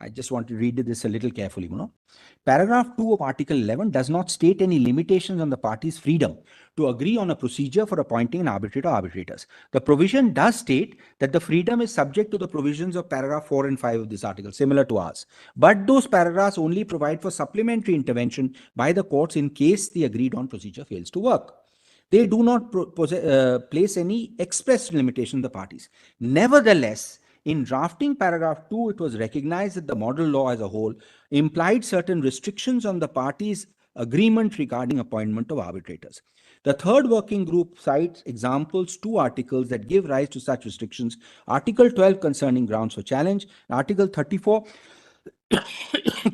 I just want to read this a little carefully. Paragraph 2 of Article 11 does not state any limitations on the parties' freedom to agree on a procedure for appointing an arbitrator or arbitrators. The provision does state that the freedom is subject to the provisions of paragraph 4 and 5 of this article, similar to ours. But those paragraphs only provide for supplementary intervention by the courts in case the agreed on procedure fails to work. They do not place any express limitation on the parties. Nevertheless, in drafting paragraph 2, it was recognized that the model law as a whole implied certain restrictions on the parties' agreement regarding appointment of arbitrators. The third working group cites examples, 2 articles that give rise to such restrictions. Article 12 concerning grounds for challenge, Article 34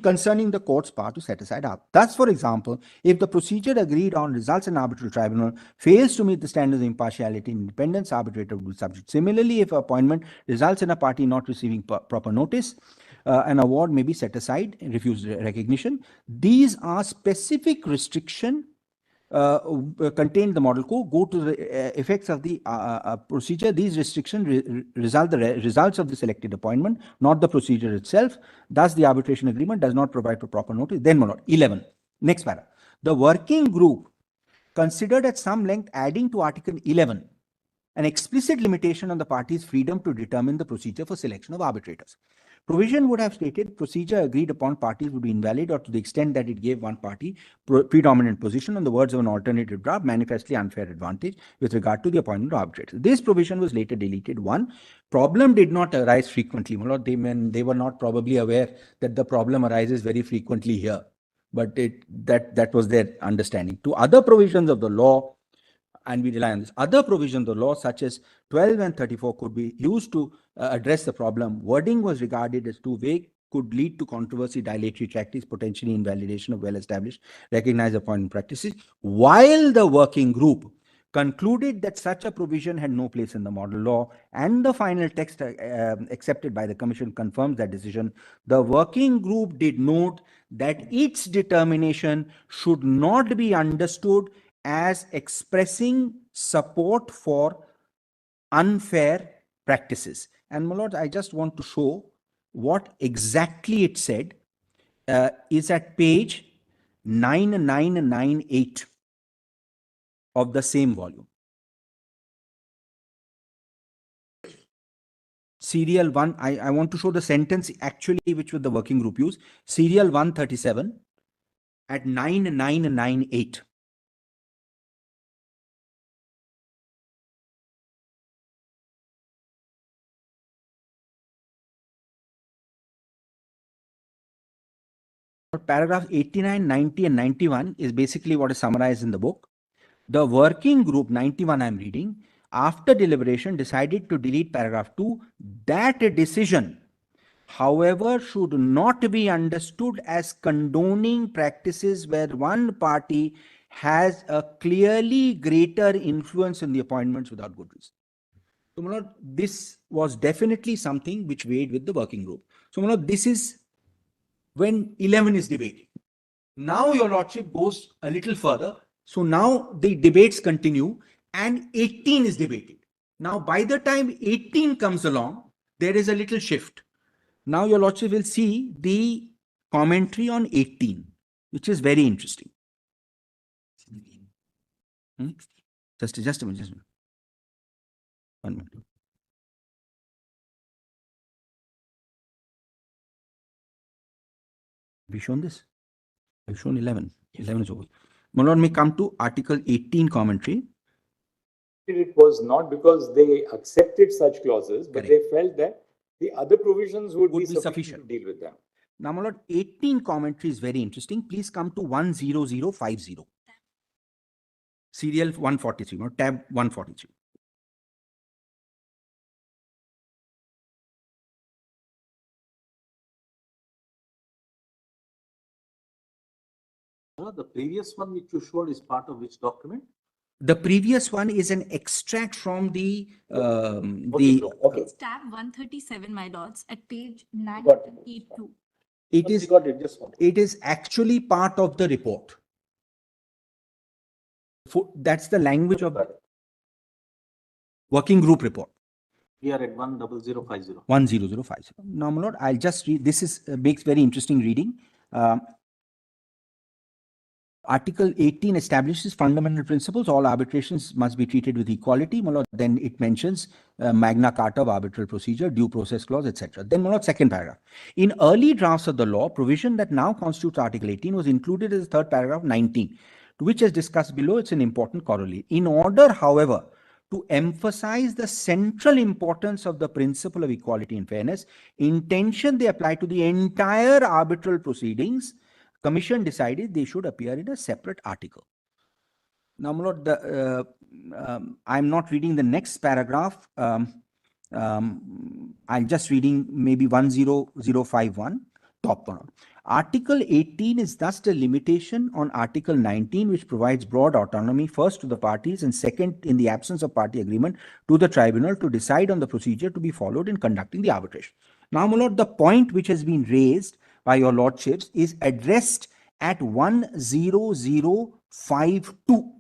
concerning the court's power to set aside arbitration. Thus, for example, if the procedure agreed on results in arbitral tribunal fails to meet the standards of impartiality and independence, arbitrator will be subject. Similarly, if appointment results in a party not receiving proper notice, an award may be set aside and refused recognition. These are specific restrictions contained in the model code. Go to the effects of the procedure. These restrictions result the results of the selected appointment, not the procedure itself. Thus, the arbitration agreement does not provide for proper notice. Then 11. Next paragraph. The working group considered at some length adding to Article 11 an explicit limitation on the parties' freedom to determine the procedure for selection of arbitrators. Provision would have stated procedure agreed upon parties would be invalid or to the extent that it gave one party predominant position, on the words of an alternative draft, manifestly unfair advantage with regard to the appointment of arbitrators. This provision was later deleted. One, problem did not arise frequently. They were not probably aware that the problem arises very frequently here, but that was their understanding. To other provisions of the law, and we rely on this. Other provisions of the law, such as 12 and 34, could be used to address the problem. Wording was regarded as too vague, could lead to controversy, dilatory tactics, potentially invalidation of well-established, recognized appointment practices, while the working group concluded that such a provision had no place in the model law, and the final text accepted by the Commission confirms that decision. The working group did note that its determination should not be understood as expressing support for unfair practices. And my lord, I just want to show what exactly it said is at page 9998 of the same volume. Serial 1, I want to show the sentence actually which the working group used. Serial 137 at 9998. Paragraph 89, 90, and 91 is basically what is summarized in the book. The working group, 91 I'm reading, after deliberation decided to delete paragraph 2. That decision, however, should not be understood as condoning practices where one party has a clearly greater influence in the appointments without good reason. So, my lord, this was definitely something which weighed with the working group. So, my lord, this is when 11 is debated. Now your lordship goes a little further. So now the debates continue and 18 is debated. Now by the time 18 comes along, there is a little shift. Now your lordship will see the commentary on 18, which is very interesting. Just a minute. 1 minute. Have you shown this? I've shown 11. 11 is over. My lord, may come to Article 18 commentary. It was not because they accepted such clauses, but Correct. they felt that the other provisions would be sufficient to deal with them. Now, my lord, 18 commentary is very interesting. Please come to 10050. Serial 143, no, tab 143. The previous one which you showed is part of which document? The previous one is an extract from the Okay. It's tab 137, my lords, at page 982. It is actually part of the report. That's the language of the working group report. We are at 10050. 10050. Now, my lord, I'll just read. This is makes very interesting reading. Article 18 establishes fundamental principles. All arbitrations must be treated with equality. My lord, then it mentions Magna Carta of arbitral procedure, due process clause, etc. Then, my lord, second paragraph. In early drafts of the law, provision that now constitutes Article 18 was included as the third paragraph 19, to which, as discussed below, it's an important corollary. In order, however, to emphasize the central importance of the principle of equality and fairness, intention they apply to the entire arbitral proceedings, Commission decided they should appear in a separate article. Now, my lord, I'm not reading the next paragraph. I'm just reading maybe 10051, top one. Article 18 is thus the limitation on Article 19, which provides broad autonomy, first to the parties and second, in the absence of party agreement, to the tribunal to decide on the procedure to be followed in conducting the arbitration. Now, my lord, the point which has been raised by your lordships is addressed at 10052.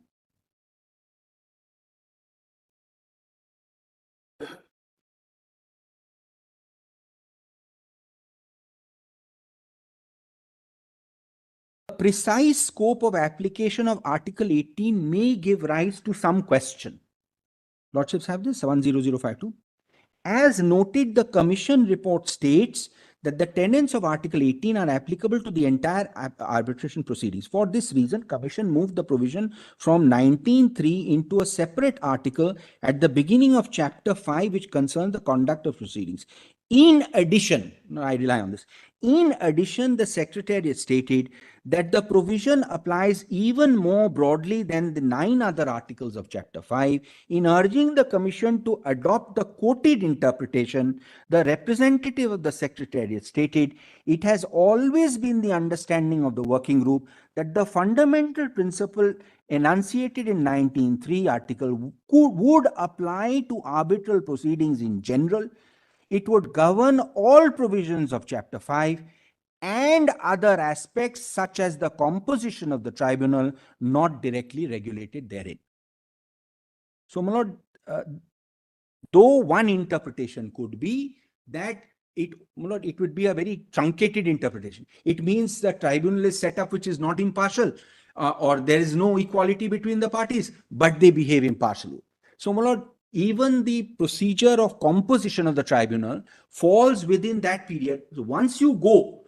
The precise scope of application of Article 18 may give rise to some question. Lordships have this, 10052. As noted, the Commission report states that the tenets of Article 18 are applicable to the entire arbitration proceedings. For this reason, Commission moved the provision from 19.3 into a separate article at the beginning of Chapter 5, which concerns the conduct of proceedings. In addition, I rely on this. In addition, the Secretariat stated that the provision applies even more broadly than the 9 other articles of Chapter 5. In urging the Commission to adopt the quoted interpretation, the representative of the Secretariat stated, it has always been the understanding of the working group that the fundamental principle enunciated in 19.3 article would apply to arbitral proceedings in general. It would govern all provisions of Chapter 5 and other aspects such as the composition of the tribunal not directly regulated therein. So, my lord, though one interpretation could be that it would be a very truncated interpretation. It means the tribunal is set up which is not impartial, or there is no equality between the parties, but they behave impartially. So, my lord, even the procedure of composition of the tribunal falls within that period. So once you go,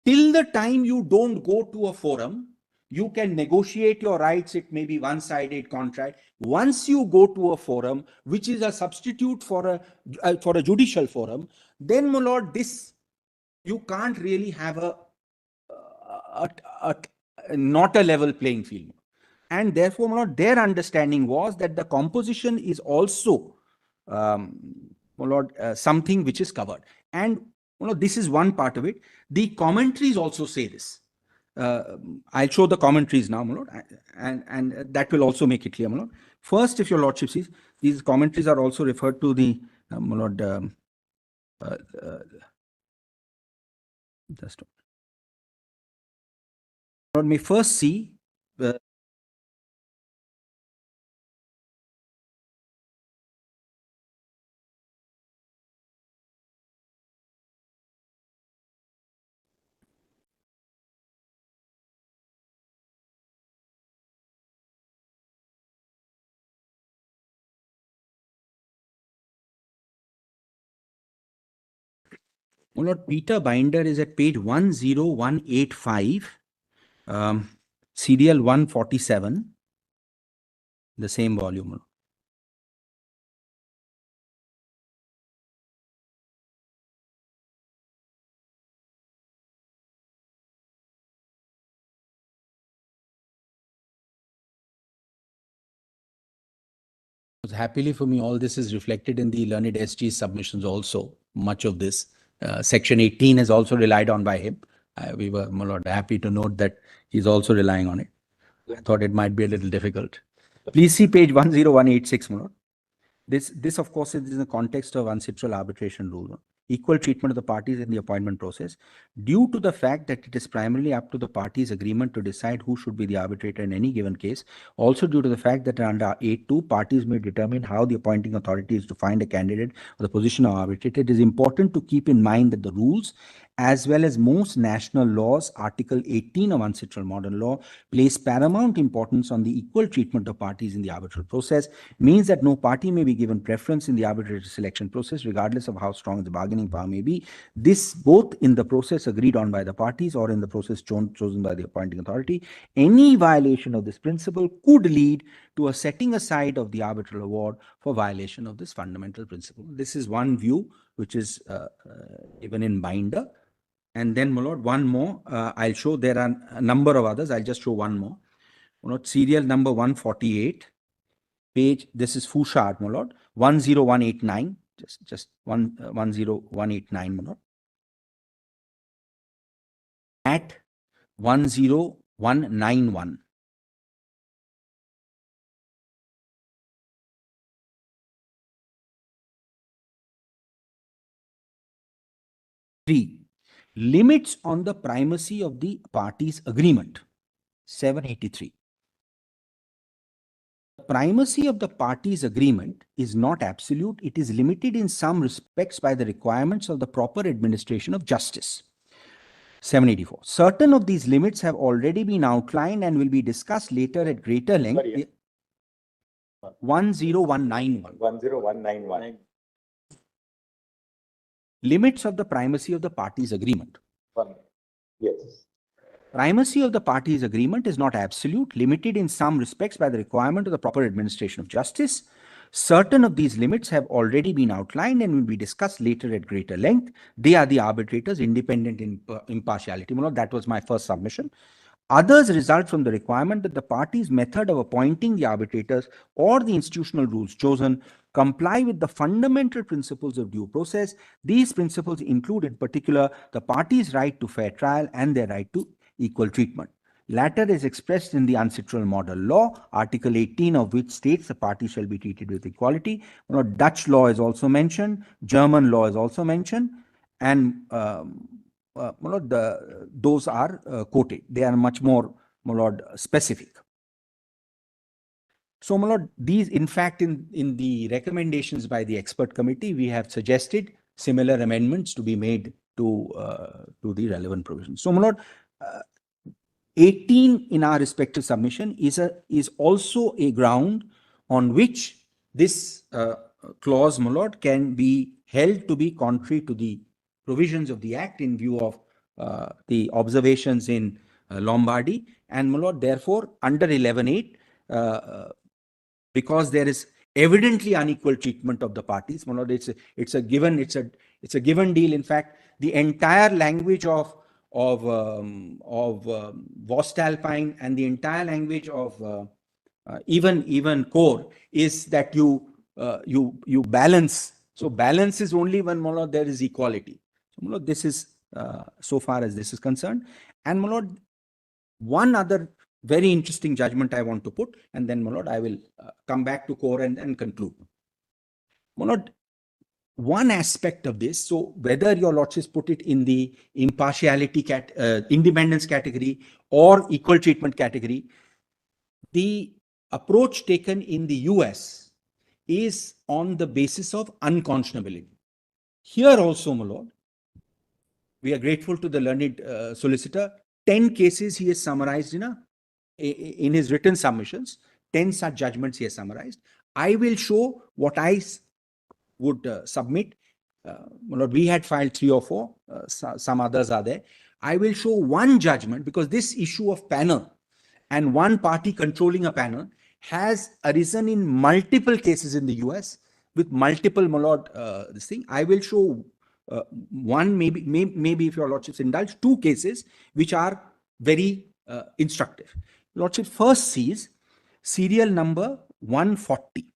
till the time you don't go to a forum, you can negotiate your rights. It may be one-sided contract. Once you go to a forum, which is a substitute for a judicial forum, then, my lord, this you can't really have not a level playing field. And therefore, my lord, their understanding was that the composition is also, my lord, something which is covered. And, my lord, this is one part of it. The commentaries also say this. I'll show the commentaries now, my lord, and that will also make it clear, my lord. First, if your lordship sees, these commentaries are also referred to the, my lord, just lord may first see my lord, Peter Binder is at page 10185, serial 147, the same volume. Happily for me, all this is reflected in the learned SG submissions also, much of this. Section 18 is also relied on by him. We were, my lord, happy to note that he's also relying on it. I thought it might be a little difficult. Please see page 10186, my lord. This of course, is in the context of uncitral arbitration rule. equal treatment of the parties in the appointment process, due to the fact that it is primarily up to the parties' agreement to decide who should be the arbitrator in any given case. Also, due to the fact that under 8.2, parties may determine how the appointing authority is to find a candidate for the position of arbitrator. It is important to keep in mind that the rules, as well as most national laws, Article 18 of Ancestral Modern Law, place paramount importance on the equal treatment of parties in the arbitral process, means that no party may be given preference in the arbitrator selection process, regardless of how strong the bargaining power may be. This both in the process agreed on by the parties or in the process chosen by the appointing authority. Any violation of this principle could lead to a setting aside of the arbitral award for violation of this fundamental principle. This is one view which is given in Binder. And then, my lord, one more. I'll show there are a number of others. I'll just show one more. My lord, serial number 148, page. This is Fouchard, my lord, 10189. Just 10189, my lord. At 10191. Three. Limits on the primacy of the parties' agreement. 783. The primacy of the parties' agreement is not absolute. It is limited in some respects by the requirements of the proper administration of justice. 784. Certain of these limits have already been outlined and will be discussed later at greater length. Sorry, 10191. 10191. Limits of the primacy of the parties' agreement. Yes. Primacy of the parties' agreement is not absolute, limited in some respects by the requirement of the proper administration of justice. Certain of these limits have already been outlined and will be discussed later at greater length. They are the arbitrators' independent impartiality. You know, that was my first submission. Others result from the requirement that the parties' method of appointing the arbitrators or the institutional rules chosen comply with the fundamental principles of due process. These principles include, in particular, the parties' right to fair trial and their right to equal treatment. Latter is expressed in the Ancestral Modern Law, Article 18 of which states the parties shall be treated with equality. You know, Dutch law is also mentioned, German law is also mentioned, and those are quoted. They are much more, my lord, specific. So, my lord, these, in fact, in the recommendations by the expert committee, we have suggested similar amendments to be made to the relevant provisions. So, my lord, 18 in our respective submission is also a ground on which this clause, my lord, can be held to be contrary to the provisions of the Act in view of the observations in Lombardy. And, my lord, therefore, under 11.8, because there is evidently unequal treatment of the parties, my lord, it's a given deal. In fact, the entire language of Voestalpine and the entire language of even core is that you balance. So balance is only when, my lord, there is equality. So, my lord, this is so far as this is concerned. And, my lord, one other very interesting judgment I want to put, and then, my lord, I will come back to core and conclude. My lord, one aspect of this, so whether your lordships put it in the impartiality independence category or equal treatment category, the approach taken in the US is on the basis of unconscionability. Here also, my lord, we are grateful to the learned solicitor. 10 cases he has summarized in his written submissions. 10 such judgments he has summarized. I will show what I would submit. We had filed 3 or 4. Some others are there. I will show one judgment, because this issue of panel and one party controlling a panel has arisen in multiple cases in the US with multiple, my lord, this thing. I will show one, maybe if your lordships indulge, 2 cases which are very instructive. Lordship first sees serial number 140.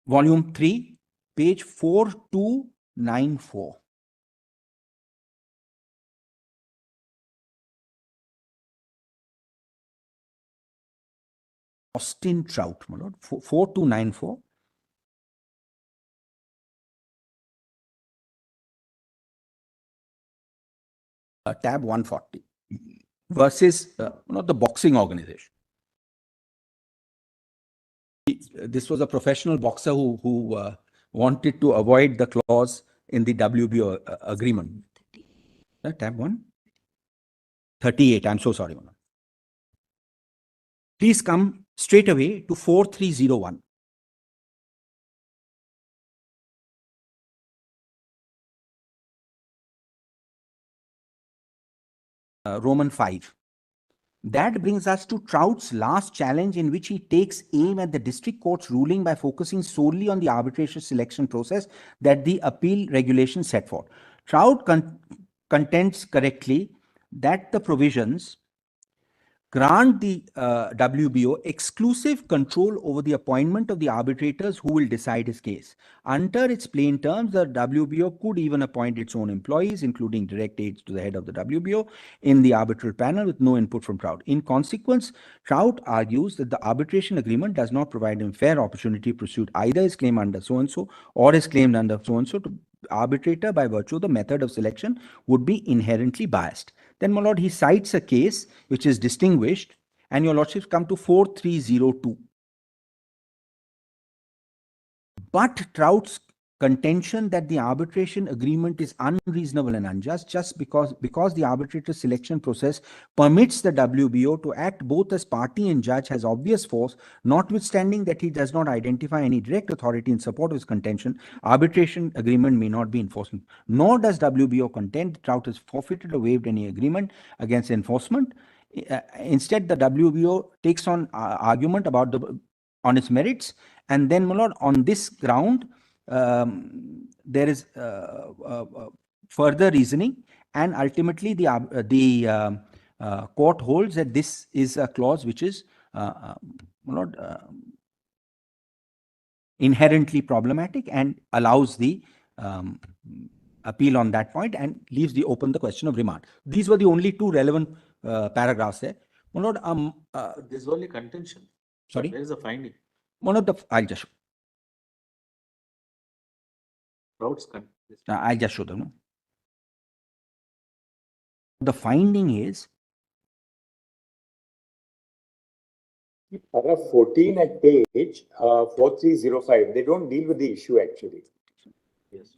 Volume 3, page 4294. Austin Trout, my lord, 4294. tab 140 versus the boxing organization. This was a professional boxer who wanted to avoid the clause in the WBO agreement. Tab 138. I'm so sorry. Please come straight away to 4301. Roman 5. That brings us to Trout's last challenge, in which he takes aim at the district court's ruling by focusing solely on the arbitration selection process that the appeal regulation set forth. Trout contends correctly that the provisions grant the WBO exclusive control over the appointment of the arbitrators who will decide his case. Under its plain terms, the WBO could even appoint its own employees, including direct aides to the head of the WBO, in the arbitral panel with no input from Trout. In consequence, Trout argues that the arbitration agreement does not provide him fair opportunity to pursue either his claim under so-and-so or his claim under so-and-so. To arbitrator, by virtue of the method of selection, would be inherently biased. Then, my lord, he cites a case which is distinguished, and your lordships come to 4302. But Trout's contention that the arbitration agreement is unreasonable and unjust just because the arbitrator selection process permits the WBO to act both as party and judge has obvious force, notwithstanding that he does not identify any direct authority in support of his contention. Arbitration agreement may not be enforced. Nor does WBO contend that Trout has forfeited or waived any agreement against enforcement. Instead, the WBO takes on argument about on its merits, and then, my lord, on this ground, there is further reasoning, and ultimately the court holds that this is a clause which is inherently problematic and allows the appeal on that point and leaves the question of remand. These were the only two relevant paragraphs there. My lord, This is only contention. Sorry? Where is the finding? I'll just show. I'll just show them. No? The finding is Paragraph 14 at page 4305. They don't deal with the issue actually. Yes.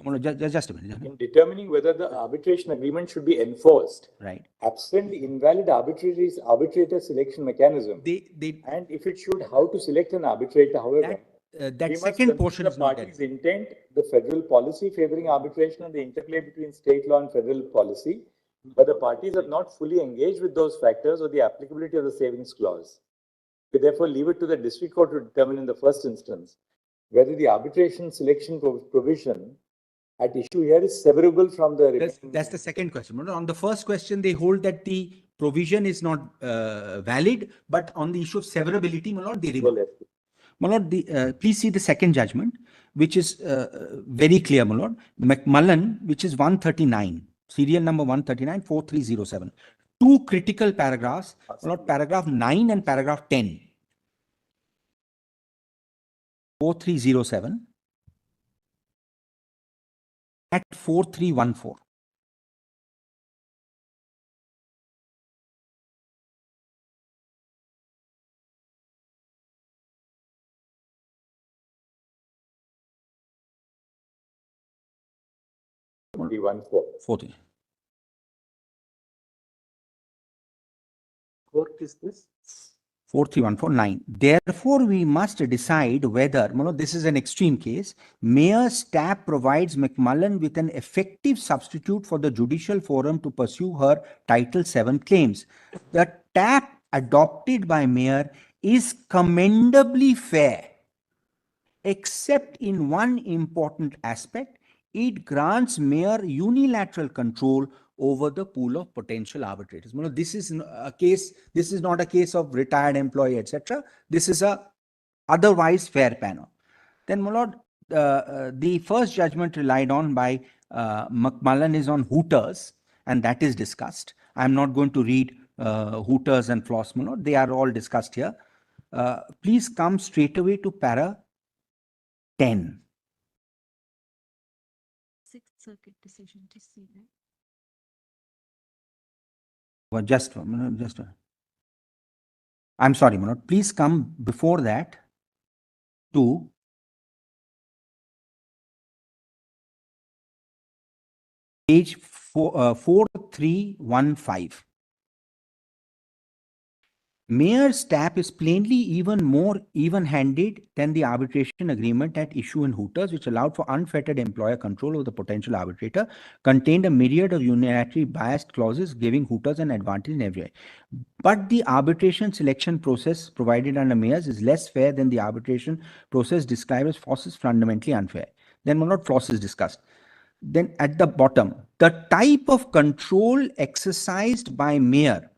Just a minute. In determining whether the arbitration agreement should be enforced, Right. absent the invalid arbitrator selection mechanism, They and if it should, how to select an arbitrator, however. that We must second portion consider is not parties' there. intent, the federal policy favoring arbitration, and the interplay between state law and federal policy. But the parties have not fully engaged with those factors or the applicability of the savings clause. We therefore leave it to the district court to determine in the first instance whether the arbitration selection provision at issue here is severable from the. That's the second question. On the first question, they hold that the provision is not valid, but on the issue of severability, my lord, they remove. My lord, please see the second judgment, which is very clear, my lord. McMullen, which is 139, serial number 139, 4307. Two critical paragraphs, my lord, paragraph 9 and paragraph 10. 4307 at 4314. Court is this? 43149. Therefore, we must decide whether, this is an extreme case, Mayor's TAP provides McMullen with an effective substitute for the judicial forum to pursue her Title VII claims. The TAP adopted by Mayor is commendably fair, except in one important aspect. It grants Mayor unilateral control over the pool of potential arbitrators. This is a case. This is not a case of retired employee, etc. This is a otherwise fair panel. Then, my lord, the first judgment relied on by McMullen is on Hooters, and that is discussed. I'm not going to read Hooters and Floss, my lord. They are all discussed here. Please come straight away to para 10. Sixth Circuit decision, just see that. Well, just one minute, I'm sorry, Manoj. Please come before that to page 4315. Mayer's tap is plainly even more even-handed than the arbitration agreement at issue in Hooters, which allowed for unfettered employer control over the potential arbitrator, contained a myriad of unilaterally biased clauses giving Hooters an advantage in every way. But the arbitration selection process provided under Mayer's is less fair than the arbitration process described as Foss is fundamentally unfair. Then what Foss is discussed. Then at the bottom, the type of control exercised by Mayer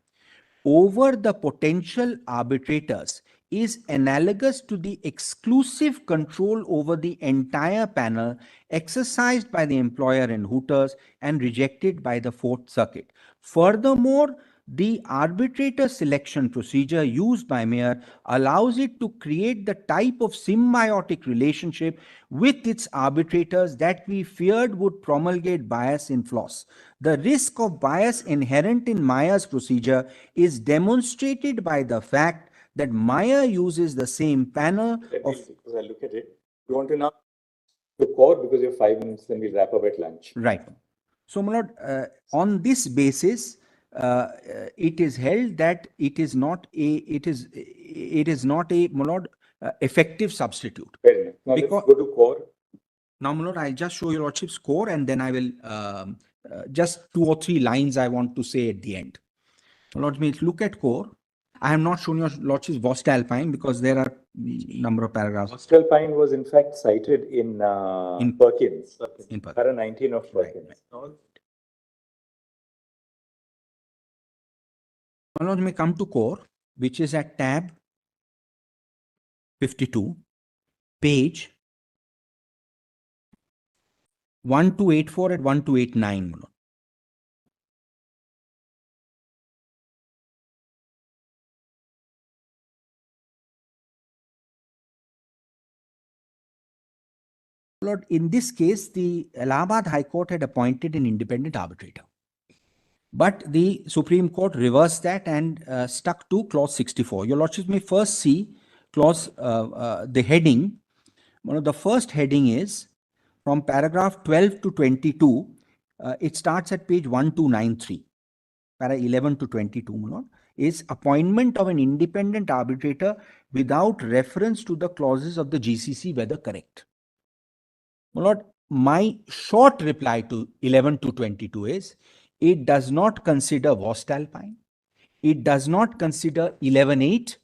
over the potential arbitrators is analogous to the exclusive control over the entire panel exercised by the employer in Hooters and rejected by the Fourth Circuit. Furthermore, the arbitrator selection procedure used by Mayer allows it to create the type of symbiotic relationship with its arbitrators that we feared would promulgate bias in Floss. The risk of bias inherent in Mayer's procedure is demonstrated by the fact that Mayer uses the same panel of... Because I look at it, you want to now the core because you have 5 minutes, then we'll wrap up at lunch. Right. So, Malad, on this basis, it is held that it is not a Malad, effective substitute. Fair enough. Now let's go to core. Now, Malad, I'll just show your lordship's core, and then I will just 2 or 3 lines I want to say at the end. Lord, look at core. I have not shown your lordship's Voestalpine because there are number of paragraphs. Voestalpine was in fact cited in Perkins. In Perkins. Para 19 of Perkins. Right. Lord, may come to core, which is at tab 52, page 1284 and 1289. Lord, in this case, the Allahabad High Court had appointed an independent arbitrator. But the Supreme Court reversed that and stuck to clause 64. Your lordships may first see clause, the heading. One of the first heading is from paragraph 12 to 22. It starts at page 1293. Para 11 to 22, Lord, is appointment of an independent arbitrator without reference to the clauses of the GCC, whether correct. Lord, my short reply to 11 to 22 is, it does not consider Voestalpine. It does not consider 11.8.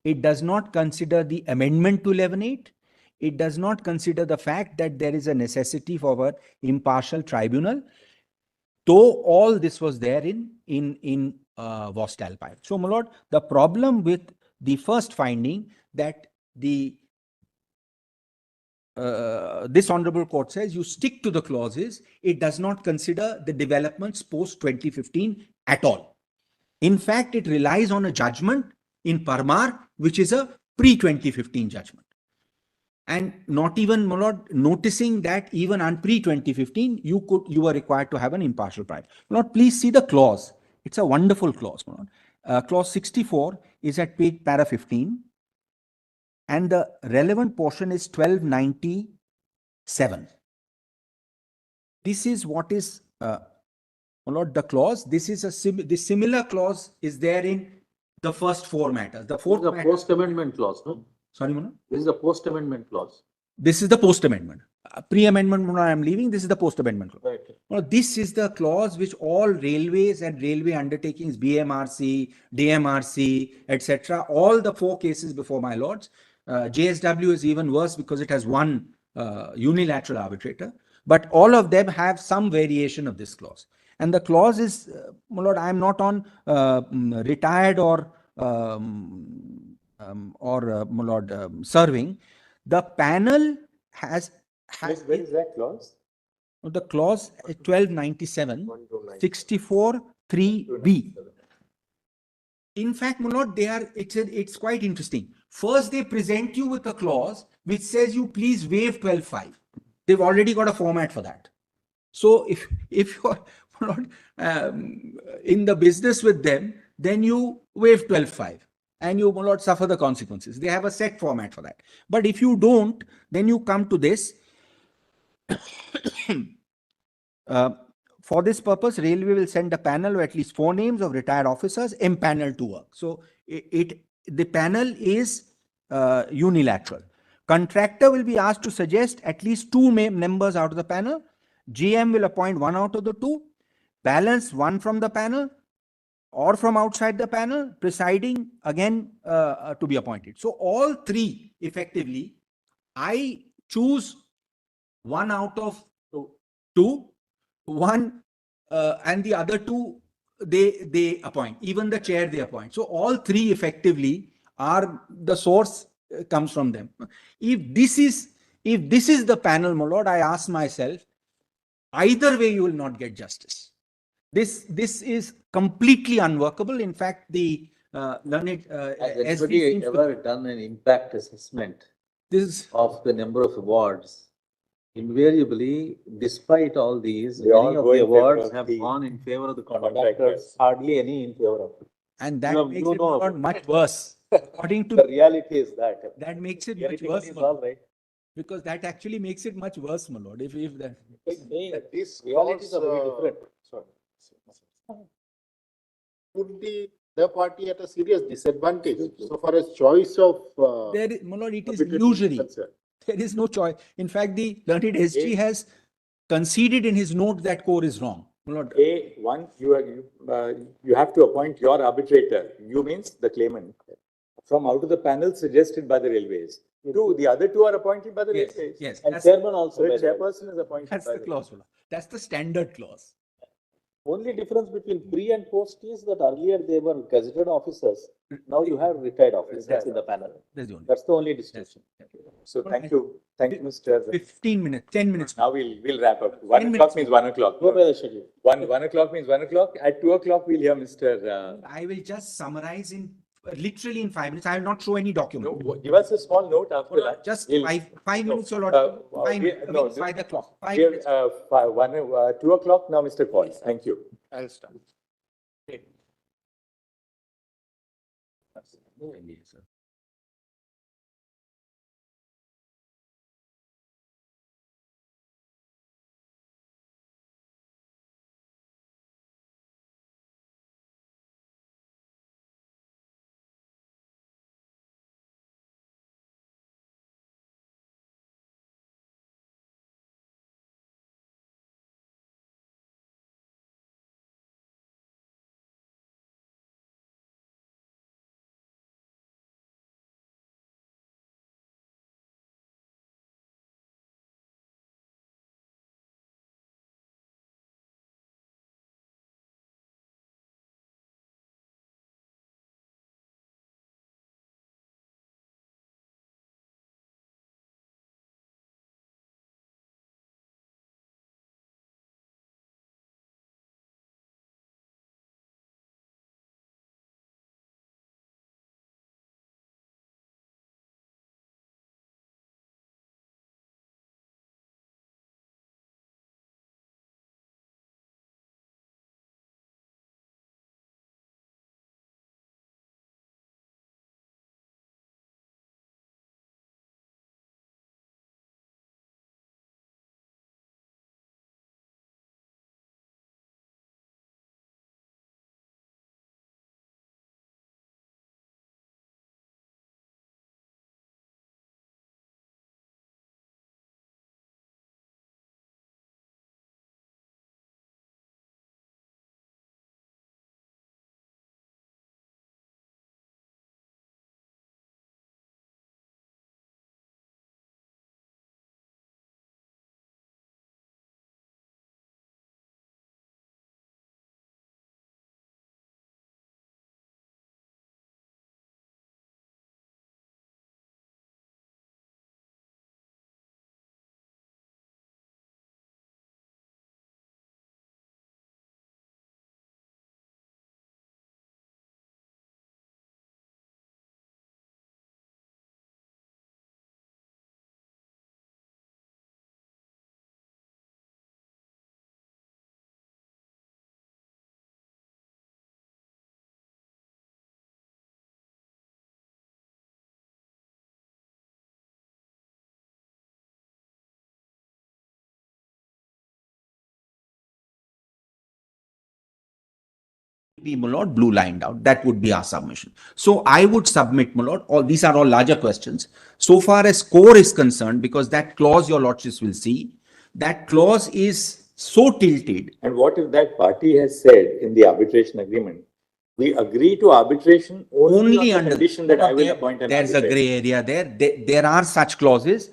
It does not consider the amendment to 11.8. It does not consider the fact that there is a necessity for an impartial tribunal, though all this was there in Voestalpine. So, my lord, the problem with the first finding that this honorable court says you stick to the clauses, it does not consider the developments post 2015 at all. In fact, it relies on a judgment in Parmar, which is a pre-2015 judgment. And not even, my lord, noticing that even on pre-2015, you were required to have an impartial trial. My lord, please see the clause. It's a wonderful clause, my lord. Clause 64 is at page para 15. And the relevant portion is 1297. This is what is, Lord, the clause. This is the similar clause is there in the first 4 matters. The fourth the post-amendment clause, no? Sorry, Mona? This is the post-amendment clause. This is the post-amendment. Pre-amendment, Mona, I am leaving. This is the post-amendment clause. Right. Well, this is the clause which all railways and railway undertakings, BMRC, DMRC, etc., all the 4 cases before my lords. JSW is even worse because it has one unilateral arbitrator, but all of them have some variation of this clause. And the clause is, my lord, I am not on retired or my lord, serving. The panel has Where is that clause? The clause 1297, 64, 3B. In fact, my lord, it's quite interesting. First, they present you with a clause which says you please waive 12.5. They've already got a format for that. So if you're, in the business with them, then you waive 12.5 and you will not suffer the consequences. They have a set format for that. But if you don't, then you come to this. Uh, for this purpose, Railway will send a panel of at least 4 names of retired officers empaneled to work. So the panel is unilateral. Contractor will be asked to suggest at least 2 members out of the panel. GM will appoint 1 out of the 2, balance 1 from the panel or from outside the panel, presiding again to be appointed. So all 3 effectively, I choose 1 out of 2, 1 and the other 2 they appoint. Even the chair they appoint. So all 3 effectively are the source comes from them. If this is the panel, my lord, I ask myself, either way you will not get justice. This is completely unworkable. In fact, the learned Has SV anybody seems to- ever done an impact assessment this of the number of awards? Invariably, despite all these, They all many of go the in favor awards of have the gone in favor of the contractors. contractors, hardly any in favor of. and that You makes know it not about much worse. According The to reality is that. that makes it much Theoretically worse, is my all lord, right. because that actually makes it much worse, my lord. If that This Realities are very clause, different. sorry. Put the party at a serious disadvantage so far as choice of. there is, my lord, it is arbitration is usury. concerned. There is no choice. In fact, the learned SG has conceded in his note that core is wrong. My lord, One, you have to appoint your arbitrator. You means the claimant from out of the panel suggested by the railways. 2, the other 2 are appointed by the yes, railways. yes, And that's, chairman also. So the by the way. chairperson is appointed that's by the clause, my lord. That's the standard clause. Only difference between pre and post is that earlier they were gazetted officers. Now you have retired officers in the panel. That's the only. That's the only distinction. So thank you, Mr. 15 minutes, 10 minutes. Now we'll wrap up. 1 10 o'clock minutes. means 1 o'clock. Go by the schedule. 1 o'clock means 1 o'clock. At 2 o'clock, we'll hear Mr. I will just summarize in literally in 5 minutes. I will not show any document. No, give us a small note after Hold on, that. just We'll- 5 minutes or Uh, not. 5 we- minutes. no, It's 5 o'clock. 5 Here, minutes. 2 o'clock now, Mr. Paul. Thank you. I'll start. Yes, be, my lord, blue lined out. That would be our submission. So I would submit, my lord, all these are all larger questions. So far as core is concerned, because that clause your lordships will see, that clause is so tilted. And what if that party has said in the arbitration agreement, we agree to arbitration only on the condition that I will appoint an There's a arbitrator? gray area there. There are such clauses.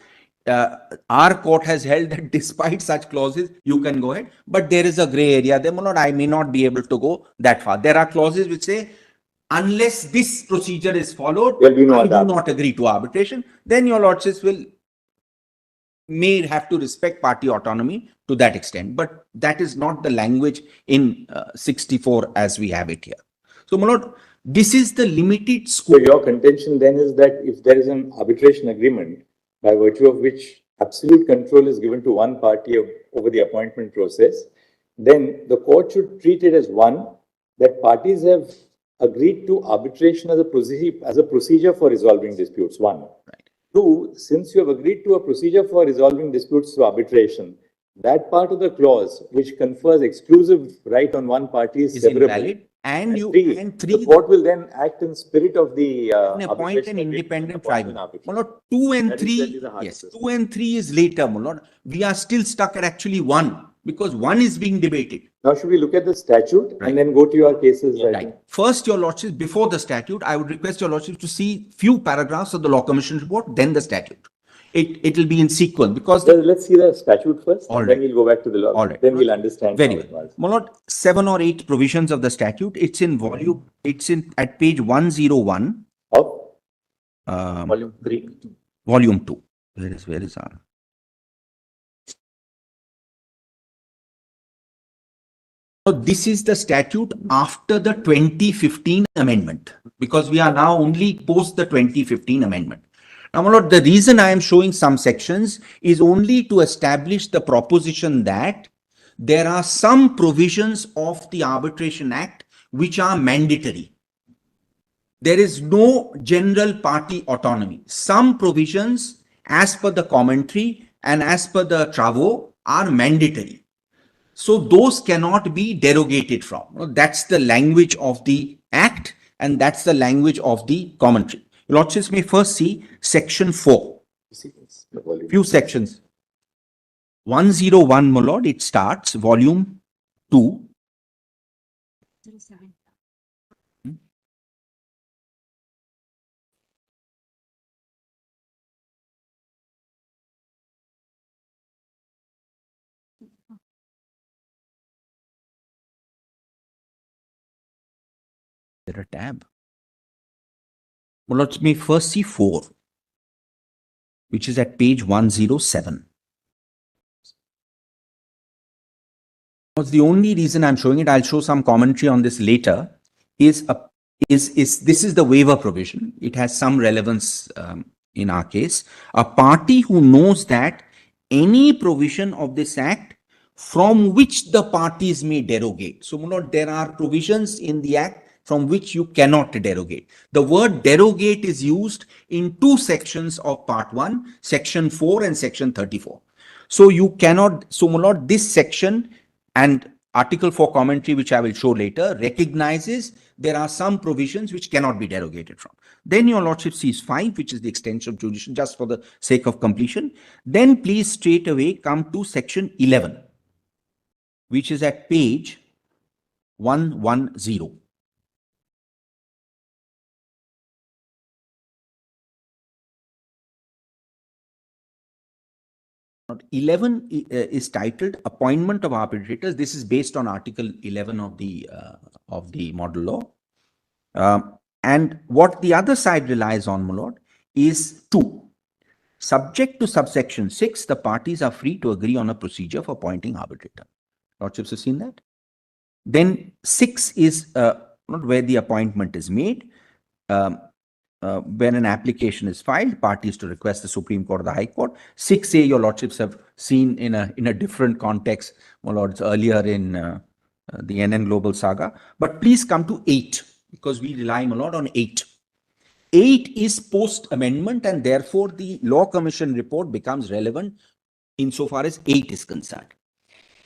Our court has held that despite such clauses, you can go ahead. But there is a gray area there, my lord. I may not be able to go that far. There are clauses which say, unless this procedure is followed, There'll be no I other do not agree to arbitration. Then your lordships may have to respect party autonomy to that extent. But that is not the language in 64 as we have it here. So, my lord, this is the limited So scope. your contention then is that if there is an arbitration agreement by virtue of which absolute control is given to one party over the appointment process, then the court should treat it as one, that parties have agreed to arbitration as a procedure for resolving disputes, one. Right. Two, since you have agreed to a procedure for resolving disputes through arbitration, that part of the clause which confers exclusive right on one party is Is severable. invalid. And The three, court will then act in spirit of the and appoint arbitration an agreement independent and appoint an tribunal. arbitrator. My lord, 2 and That is 3, certainly the hard yes, system. 2 and 3 is later, my lord. We are still stuck at actually 1 because 1 is being debated. Now, should we look at the statute Right. and then go to your cases? I Right. think? First, your lordship, before the statute, I would request your lordship to see few paragraphs of the Law Commission report, then the statute. It will be in sequence because Well, let's see the statute first, All and then right. we'll go back to the law. All right. Then we'll understand very how it well. was. My lord, 7 or 8 provisions of the statute. It's in volume. It's in at page 101. Of Volume 3. Volume 2. Where is our? So this is the statute after the 2015 amendment, because we are now only post the 2015 amendment. Now, my lord, the reason I am showing some sections is only to establish the proposition that there are some provisions of the Arbitration Act which are mandatory. There is no general party autonomy. Some provisions, as per the commentary and as per the travaux, are mandatory. So those cannot be derogated from. That's the language of the Act and that's the language of the commentary. Lordships may first see section 4. Few sections. 101, my lord, it starts, volume 2. 07. There a tab. Well, let me first see 4, which is at page 107. What's the only reason I'm showing it? I'll show some commentary on this later. This is the waiver provision. It has some relevance in our case. A party who knows that any provision of this act from which the parties may derogate. So, my lord, there are provisions in the act from which you cannot derogate. The word derogate is used in 2 sections of part 1, section 4 and section 34. So you cannot, so my lord, this section and article 4 commentary, which I will show later, recognizes there are some provisions which cannot be derogated from. Then your lordship sees 5, which is the extension of jurisdiction, just for the sake of completion. Then please straight away come to section 11, which is at page 110. 11 is titled Appointment of Arbitrators. This is based on Article 11 of the model law. And what the other side relies on, my lord, is 2. Subject to subsection 6, the parties are free to agree on a procedure for appointing arbitrator. Lordships have seen that. Then 6 is not where the appointment is made. When an application is filed, parties to request the Supreme Court or the High Court. 6A, your lordships have seen in a different context, my lords, earlier in the NN Global saga. But please come to 8, because we rely a lot on 8. 8 is post-amendment, and therefore the Law Commission report becomes relevant insofar as 8 is concerned.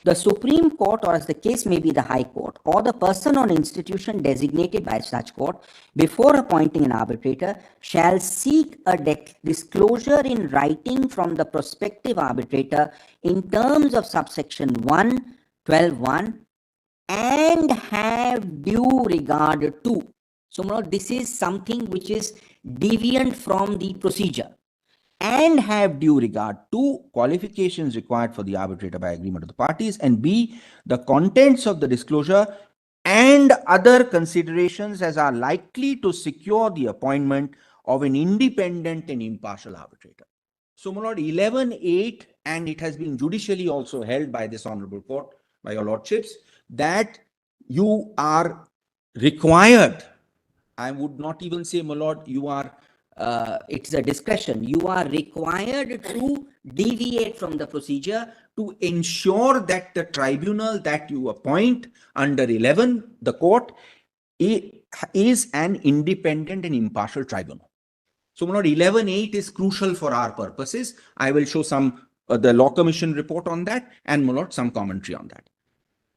The Supreme Court, or as the case may be the High Court, or the person or institution designated by such court, before appointing an arbitrator, shall seek a disclosure in writing from the prospective arbitrator in terms of subsection 1, 12(1), and have due regard to. So, now this is something which is deviant from the procedure. And have due regard to qualifications required for the arbitrator by agreement of the parties, and B, the contents of the disclosure and other considerations as are likely to secure the appointment of an independent and impartial arbitrator. So, my lord, 11.8, and it has been judicially also held by this honorable court, by your lordships, that you are required, I would not even say, my lord, you are it's a discretion. You are required to deviate from the procedure to ensure that the tribunal that you appoint under 11, the court, is an independent and impartial tribunal. So, my lord, 11.8 is crucial for our purposes. I will show some the Law Commission report on that, and, my lord, some commentary on that.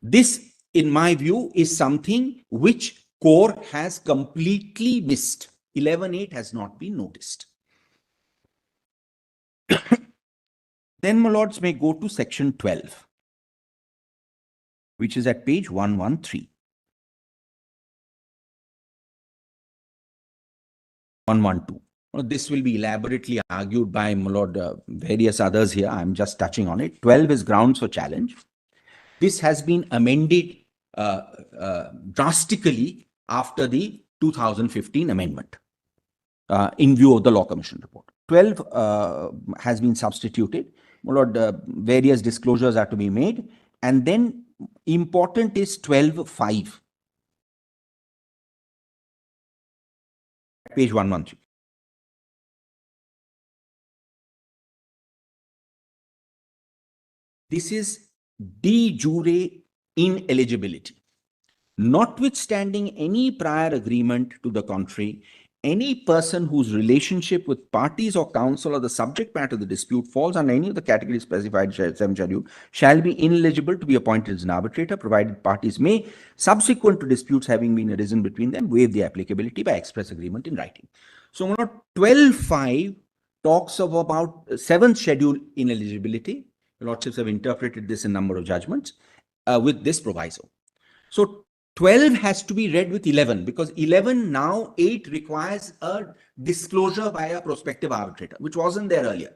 This, in my view, is something which Core has completely missed. 11.8 has not been noticed. Then, my lords, may go to section 12, which is at page 113. 112. This will be elaborately argued by, my lord, various others here. I'm just touching on it. 12 is grounds for challenge. This has been amended drastically after the 2015 amendment in view of the Law Commission report. 12 has been substituted. My lord, various disclosures are to be made. And then important is 12.5. Page 113. This is de jure ineligibility. Notwithstanding any prior agreement to the contrary, any person whose relationship with parties or counsel or the subject matter of the dispute falls under any of the categories specified in 7th schedule shall be ineligible to be appointed as an arbitrator, provided parties may, subsequent to disputes having been arisen between them, waive the applicability by express agreement in writing. So, 12.5 talks of about 7th schedule ineligibility. The lordships have interpreted this in number of judgments with this proviso. So, 12 has to be read with 11 because 11 now 8 requires a disclosure by a prospective arbitrator, which wasn't there earlier.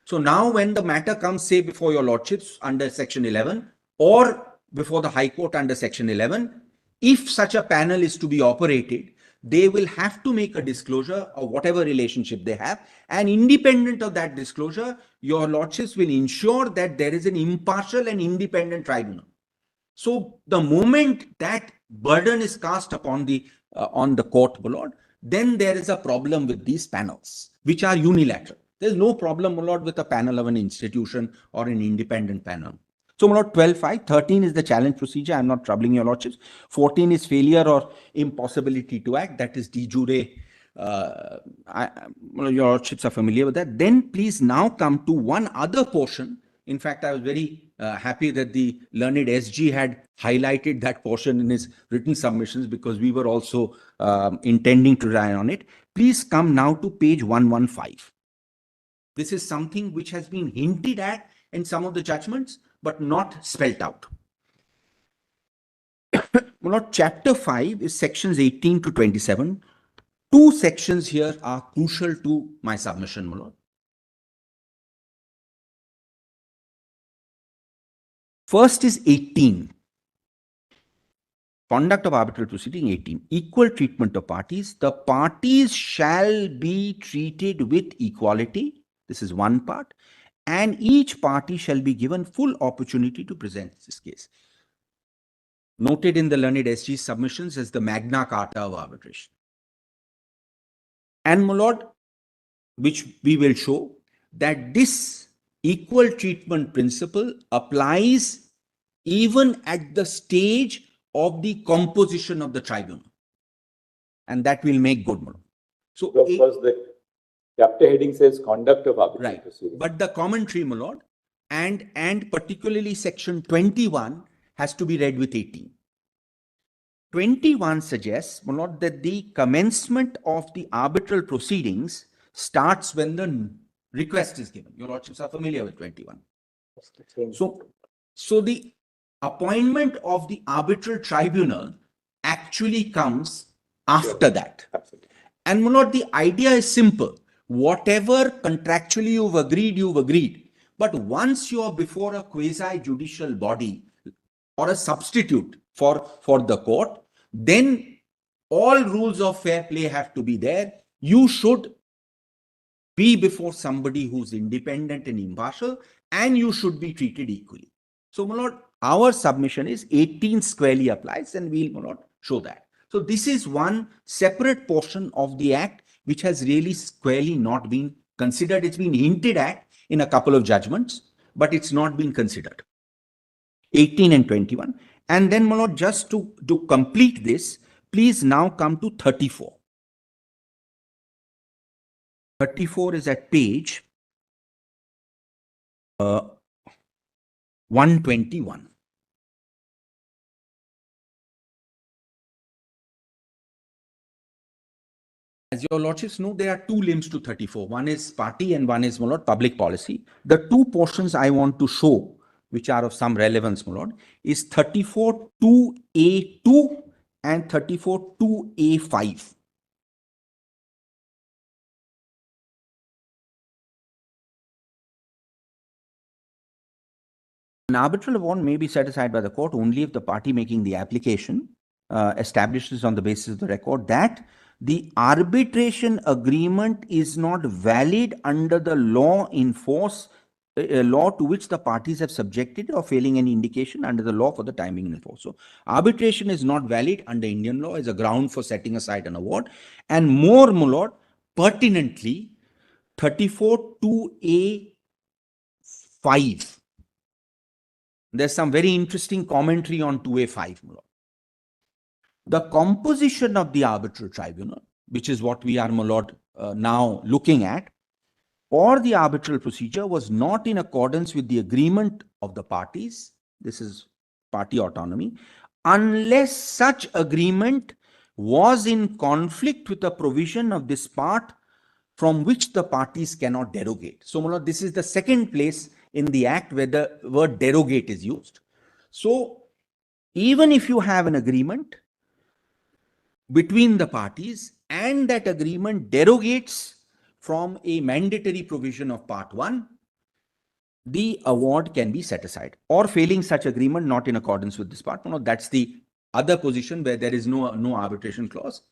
So now when the matter comes, say, before your lordships under section 11 or before the High Court under section 11, if such a panel is to be operated, they will have to make a disclosure of whatever relationship they have. And independent of that disclosure, your lordships will ensure that there is an impartial and independent tribunal. So the moment that burden is cast upon the court, my lord, then there is a problem with these panels, which are unilateral. There's no problem, my lord, with a panel of an institution or an independent panel. So, my lord, 12.5, 13 is the challenge procedure. I'm not troubling your lordships. 14 is failure or impossibility to act. That is de jure. Your lordships are familiar with that. Then please now come to one other portion. In fact, I was very happy that the learned SG had highlighted that portion in his written submissions because we were also intending to rely on it. Please come now to page 115. This is something which has been hinted at in some of the judgments, but not spelt out. Well, chapter 5 is sections 18 to 27. Two sections here are crucial to my submission, my lord. First is 18. Conduct of arbitral proceeding 18. Equal treatment of parties. The parties shall be treated with equality. This is one part. And each party shall be given full opportunity to present this case. Noted in the learned SG submissions as the Magna Carta of arbitration. And, my lord, which we will show that this equal treatment principle applies even at the stage of the composition of the tribunal. And that will make good, my lord. So, of course, the chapter heading says conduct of arbitral right. proceedings. But the commentary, my lord, and particularly section 21 has to be read with 18. 21 suggests, my lord, that the commencement of the arbitral proceedings starts when the request is given. Your lordships are familiar with 21. So the appointment of the arbitral tribunal actually comes after that. Absolutely. And my lord, the idea is simple. Whatever contractually you've agreed. But once you are before a quasi-judicial body or a substitute for the court, then all rules of fair play have to be there. You should be before somebody who's independent and impartial, and you should be treated equally. So, my lord, our submission is 18 squarely applies, and we'll, my lord, show that. So, this is one separate portion of the act which has really squarely not been considered. It's been hinted at in a couple of judgments, but it's not been considered. 18 and 21. And then, my lord, just to complete this, please now come to 34. 34 is at page 121. As your lordships know, there are two limbs to 34. One is party and one is, my lord, public policy. The two portions I want to show, which are of some relevance, my lord, is 34.2a2 and 34.2a5. An arbitral award may be set aside by the court only if the party making the application establishes on the basis of the record that the arbitration agreement is not valid under the law in force, law to which the parties have subjected, or failing any indication under the law for the time being in force. So, arbitration is not valid under Indian law as a ground for setting aside an award. And more, my lord, pertinently, 34.2a5. There's some very interesting commentary on 2a5. The composition of the arbitral tribunal, which is what we are, my lord, now looking at, or the arbitral procedure was not in accordance with the agreement of the parties. This is party autonomy, unless such agreement was in conflict with the provision of this part from which the parties cannot derogate. So, my lord, this is the second place in the act where the word derogate is used. So, even if you have an agreement between the parties and that agreement derogates from a mandatory provision of part 1, the award can be set aside, or failing such agreement not in accordance with this part. No, that's the other position where there is no arbitration clause.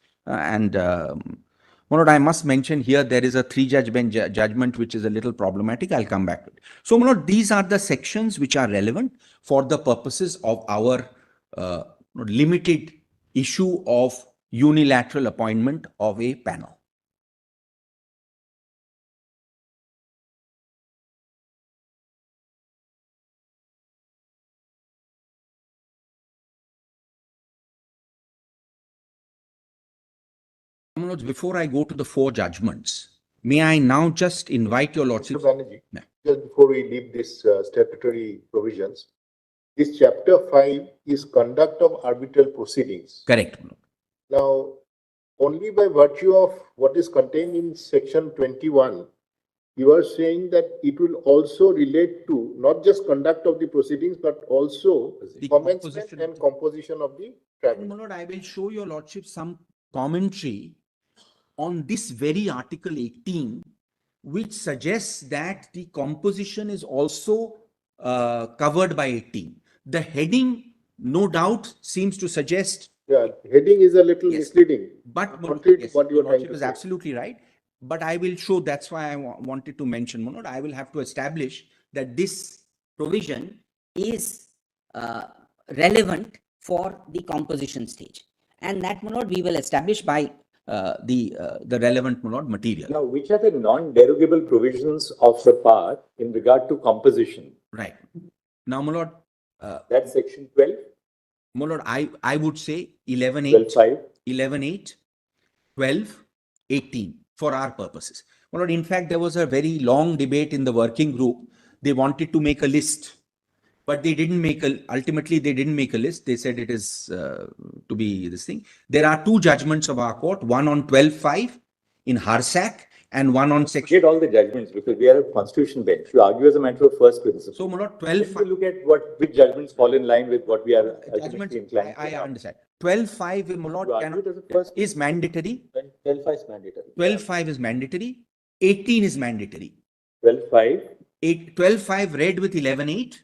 My lord, I must mention here there is a 3-judge bench judgment which is a little problematic. I'll come back to it. So, my lord, these are the sections which are relevant for the purposes of our limited issue of unilateral appointment of a panel. Before I go to the 4 judgments, may I now just invite your lordship. Mr. Banerjee, just before we leave this statutory provisions, this chapter 5 is conduct of arbitral proceedings. Correct. Now, only by virtue of what is contained in section 21, you are saying that it will also relate to not just conduct of the proceedings, but also The commencement composition and composition of the tribunal. My lord, I will show your lordship some commentary on this very article 18, which suggests that the composition is also covered by 18. The heading, no doubt, seems to suggest. Yeah, heading is a little misleading. But Yes, what you are trying lordship to is say. absolutely right. But I will show, that's why I wanted to mention, my lord, I will have to establish that this Provision is relevant for the composition stage. And that, my lord, we will establish by the relevant, my lord, material. Now, which are the non-derogable provisions of the part in regard to composition? Right. Now, my lord, That's section 12, my lord, I would say 11.8, 12.5. 11.8, 12, 18 for our purposes. My lord, in fact, there was a very long debate in the working group. they wanted to make a list, but they didn't make ultimately they didn't make a list. They said it is to be this thing. There are two judgments of our court, one on 12.5 in Harsak and one on section. Get all the judgments because we are a constitution bench. You argue as a matter of first principle. So, my lord, Then 12.5. we look at which judgments fall in line with what we are Judgments, ultimately inclined I to. understand. 12.5, my lord, You argue it as a first is mandatory. 12.5 is mandatory. 12.5 is mandatory. 18 is mandatory. 12.5. 12.5 read with 11.8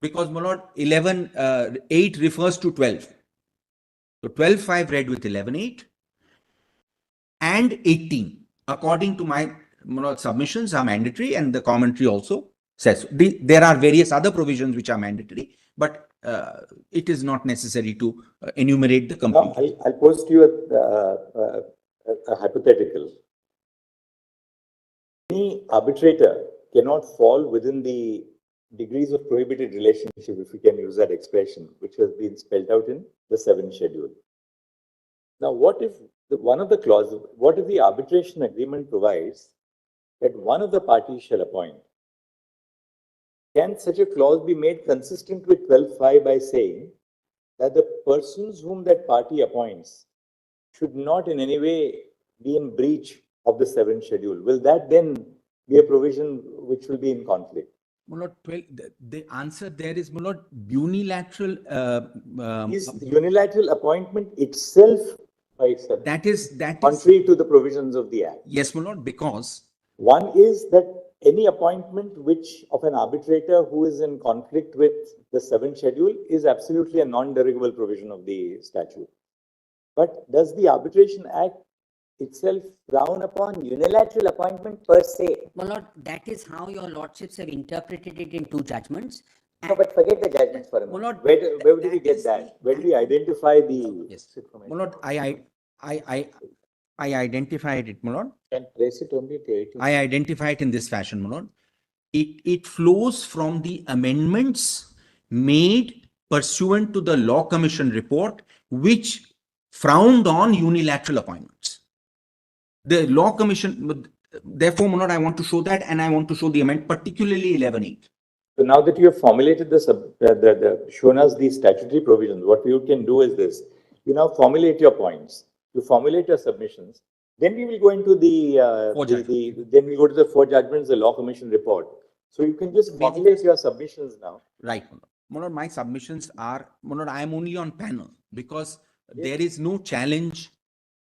because, my lord, 11.8 refers to 12. So 12.5 read with 11.8 and 18, according to my lord, submissions are mandatory, and the commentary also says there are various other provisions which are mandatory, but it is not necessary to enumerate the Now, complete. I'll pose to you a hypothetical. Any arbitrator cannot fall within the degrees of prohibited relationship, if we can use that expression, which has been spelled out in the 7th schedule. Now, what if one of the clauses, what if the arbitration agreement provides that one of the parties shall appoint? Can such a clause be made consistent with 12.5 by saying that the persons whom that party appoints should not in any way be in breach of the 7th schedule? Will that then be a provision which will be in conflict? Mulot, the answer there is, Mulot, unilateral. Is unilateral appointment itself by itself that is contrary to the provisions of the Act? Yes, Mulot, because one is that any appointment which of an arbitrator who is in conflict with the 7th schedule is absolutely a non-derogable provision of the statute. But does the Arbitration Act itself frown upon unilateral appointment per se? My lord, that is how your lordships have interpreted it in two judgments. No, but forget the judgments for a moment. Lord, Where do we that get is that? the- Where do we identify the? yes, Mulot, I identified it, Mulot. Can trace it only to 18. I identify it in this fashion, Mulot. It flows from the amendments made pursuant to the Law Commission report, which frowned on unilateral appointments. The Law Commission, therefore, Mulot, I want to show that, and I want to show the amendment, particularly 11.8. So now that you have formulated shown us the statutory provisions, what you can do is this. You now formulate your points. You formulate your submissions. Then we will go into then we go to the 4 judgments, the Law Commission report. So you can just formulate your submissions now. Right, Mulot. My submissions are, Mulot, I am only on panel because there is no challenge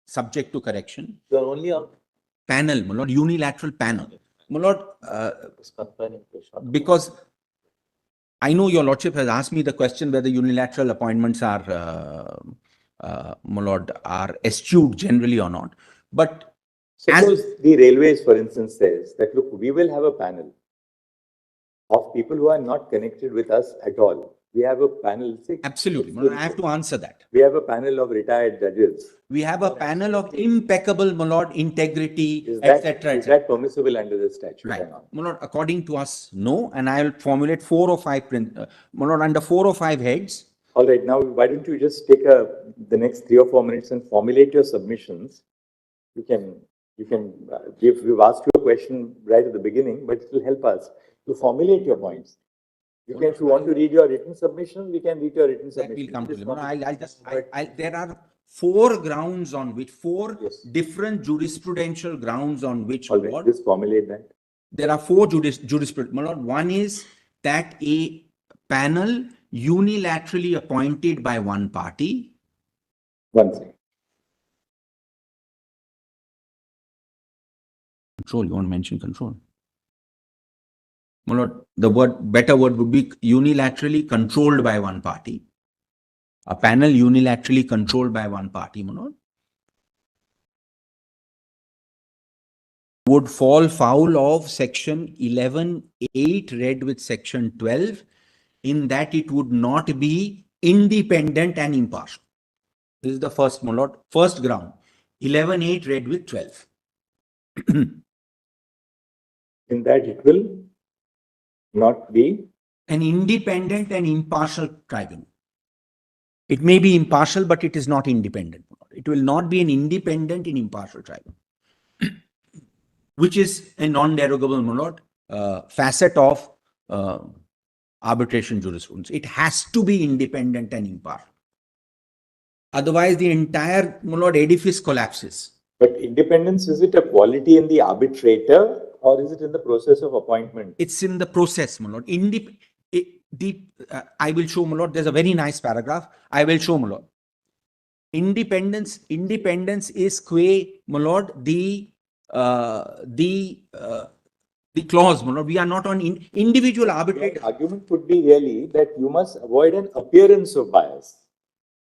subject to correction. You are only on Panel, Mulot, unilateral panel. Mulot, confining question. because I know your lordship has asked me the question whether unilateral appointments are, Mulot, are eschewed generally or not. But Suppose the railways, for instance, says that, look, we will have a panel of people who are not connected with us at all. We have a panel. absolutely, Mulot, I have to answer that. We have a panel of retired judges. We have a panel of impeccable, Mulot, integrity, Is that, etc. is that permissible under the statute? Right. Or not? Mulot, according to us, no. And I'll formulate 4 or 5 Mulot, under 4 or 5 heads. All right. Now, why don't you just take the next 3 or 4 minutes and formulate your submissions? You can we've asked you a question right at the beginning, but it will help us to formulate your points. You can, if you want to read your written submission, we can read your written That submission. will come to you. There are 4 grounds on which, 4 Yes. different jurisprudential grounds on which, All right, Lord, just formulate that. there are 4 jurisprudence. Lord, one is that a panel unilaterally appointed by one party. One thing. Control, you want to mention control? Lord, the better word would be unilaterally controlled by one party. A panel unilaterally controlled by one party, Lord, would fall foul of section 11.8 read with section 12, in that it would not be independent and impartial. This is the first, my lord, first ground. 11.8 read with 12. In that it will not be. An independent and impartial tribunal. It may be impartial, but it is not independent. It will not be an independent and impartial tribunal, which is a non-derogable, my lord, facet of arbitration jurisprudence. It has to be independent and impartial. Otherwise, the entire edifice collapses. But independence, is it a quality in the arbitrator or is it in the process of appointment? It's in the process, my lord. I will show, my lord. There's a very nice paragraph. I will show, my lord. Independence is qua, my lord, the clause, my lord. We are not on individual arbitrator. The argument could be really that you must avoid an appearance of bias,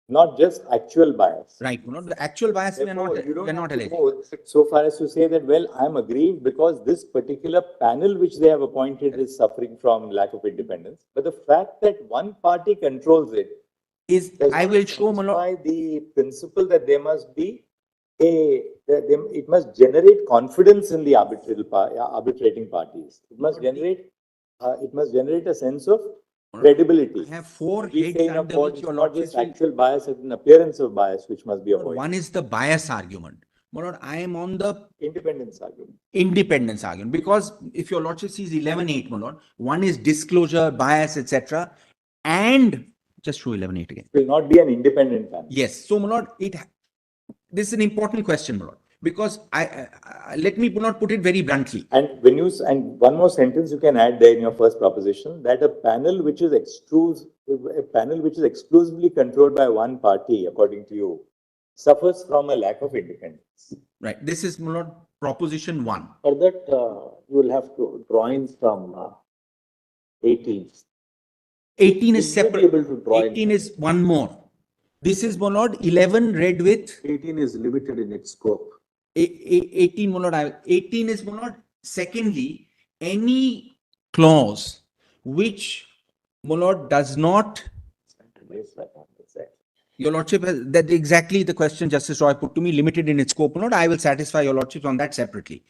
not just actual bias. Right, my lord. The actual bias we are Therefore, you don't not have to alleging. go so far as to say that, well, I'm aggrieved because this particular panel which they have appointed is suffering from lack of independence. But the fact that one party controls it I will show, my lord. satisfy the principle that there must be it must generate confidence in the arbitrating parties. It must generate a sense of credibility. I have four We heads say in a under court, which it's your not just lordship will. actual bias, it's an appearance of bias which must be avoided. One is the bias argument. My lord, I am on the Independence argument. independence argument because if your lordship sees 11.8, my lord, one is disclosure, bias, etc. And just show 11.8 again. It will not be an independent panel. Yes. So, my lord, this is an important question, my lord, because let me not put it very bluntly. And and one more sentence you can add there in your first proposition, that a panel which is exclusively controlled by one party, according to you, suffers from a lack of independence. Right. This is, my lord, proposition 1. For that, you will have to drawings from 18. 18 is You may be separate. able to draw in. 18 is one more. This is, my lord, 11 read with 18 is limited in its scope. 18, my lord. 18 is, my lord. Secondly, any clause which, my lord, does not. Your lordship, that exactly the question Justice Roy put to me, limited in its scope, my lord. I will satisfy your lordship on that separately.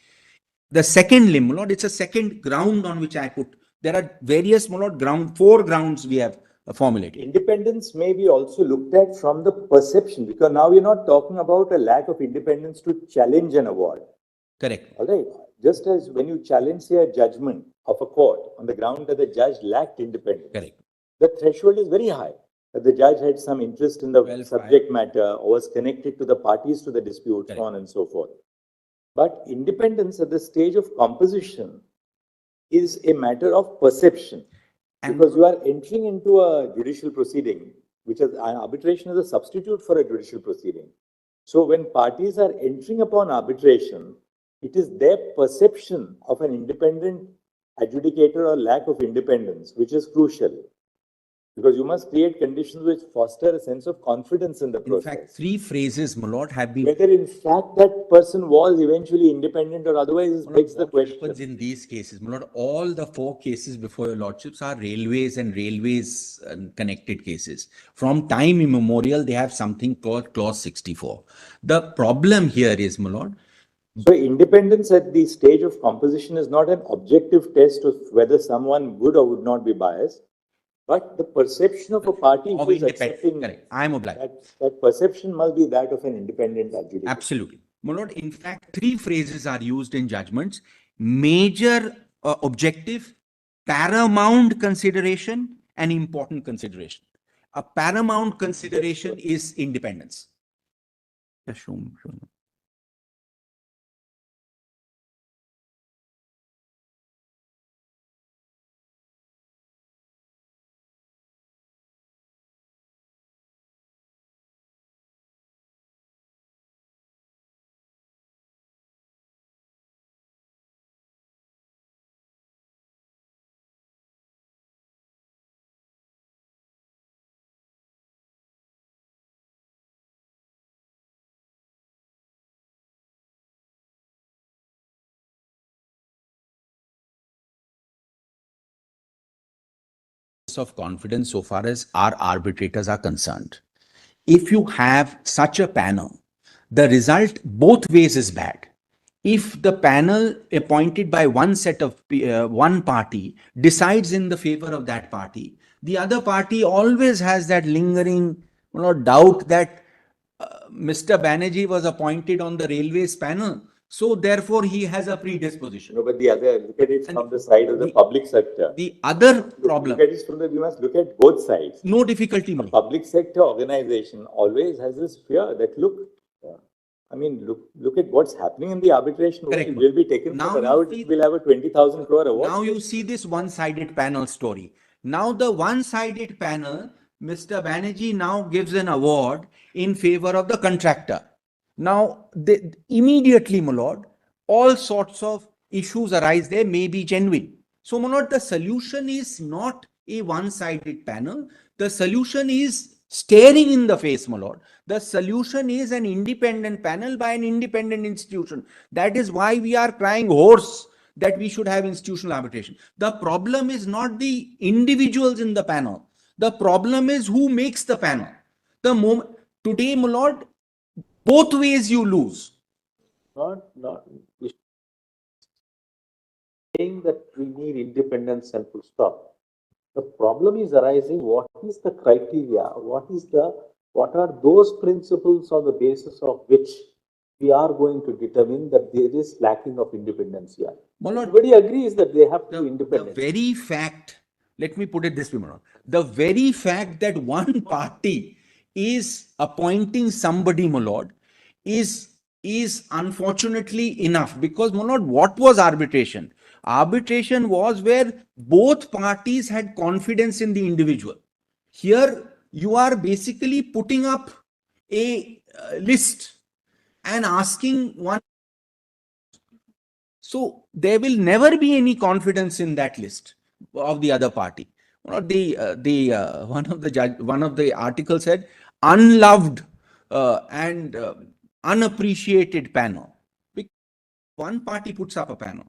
The second limb, my lord, it's a second ground on which I put. There are various, my lord, four grounds we have formulated. Independence may be also looked at from the perception, because now we're not talking about a lack of independence to challenge an award. Correct. All right. Just as when you challenge, say, a judgment of a court on the ground that the judge lacked independence, Correct. the threshold is very high. That the judge had some interest in the subject matter or was connected to the parties to the dispute, so on and so forth. But independence at the stage of composition is a matter of perception. Because you are entering into a judicial proceeding, which is arbitration is a substitute for a judicial proceeding. So when parties are entering upon arbitration, it is their perception of an independent adjudicator or lack of independence, which is crucial. Because you must create conditions which foster a sense of confidence in the process. In fact, 3 phrases, my lord, have been. Whether in fact that person was eventually independent or otherwise begs the question. In these cases, my lord, all the 4 cases before your lordships are railways and railways connected cases. From time immemorial, they have something called clause 64. The problem here is, my lord. So independence at the stage of composition is not an objective test of whether someone would or would not be biased. But the perception of a party who is accepting, correct. I am obliged. That perception must be that of an independent adjudicator. Absolutely. My lord, in fact, 3 phrases are used in judgments: major objective, paramount consideration, and important consideration. A paramount consideration is independence. Just show me. Of confidence so far as our arbitrators are concerned. If you have such a panel, the result both ways is bad. If the panel appointed by one set of one party decides in the favor of that party, the other party always has that lingering doubt that Mr. Banerjee was appointed on the railways panel, so therefore he has a predisposition. No, but the other, look at it And from the side of the public sector. The other Look problem, at it from the, we must look at both sides. no difficulty, my lord. Public sector organization always has this fear that, look, I mean, look at what's happening in the arbitration world. Correct. We'll be taken Now for you around, see- we'll have a 20,000 crore award. Now you see this one-sided panel story. Now the one-sided panel, Mr. Banerjee now gives an award in favor of the contractor. Now, immediately, my lord, all sorts of issues arise there may be genuine. So, my lord, the solution is not a one-sided panel. The solution is staring in the face, my lord. The solution is an independent panel by an independent institution. That is why we are crying hoarse that we should have institutional arbitration. The problem is not the individuals in the panel. The problem is who makes the panel. The moment today, my lord, both ways you lose. Not saying that we need independence and full stop. The problem is arising, what is the criteria? What are those principles on the basis of which we are going to determine that there is lacking of independence here? My lord, Everybody agrees that they have to be the independent. very fact, let me put it this way, my lord, the very fact that one party is appointing somebody, my lord, is unfortunately enough, because, my lord, what was arbitration? Arbitration was where both parties had confidence in the individual. Here you are basically putting up a list and asking one. So there will never be any confidence in that list of the other party. One of the articles said unloved and unappreciated panel. Because one party puts up a panel.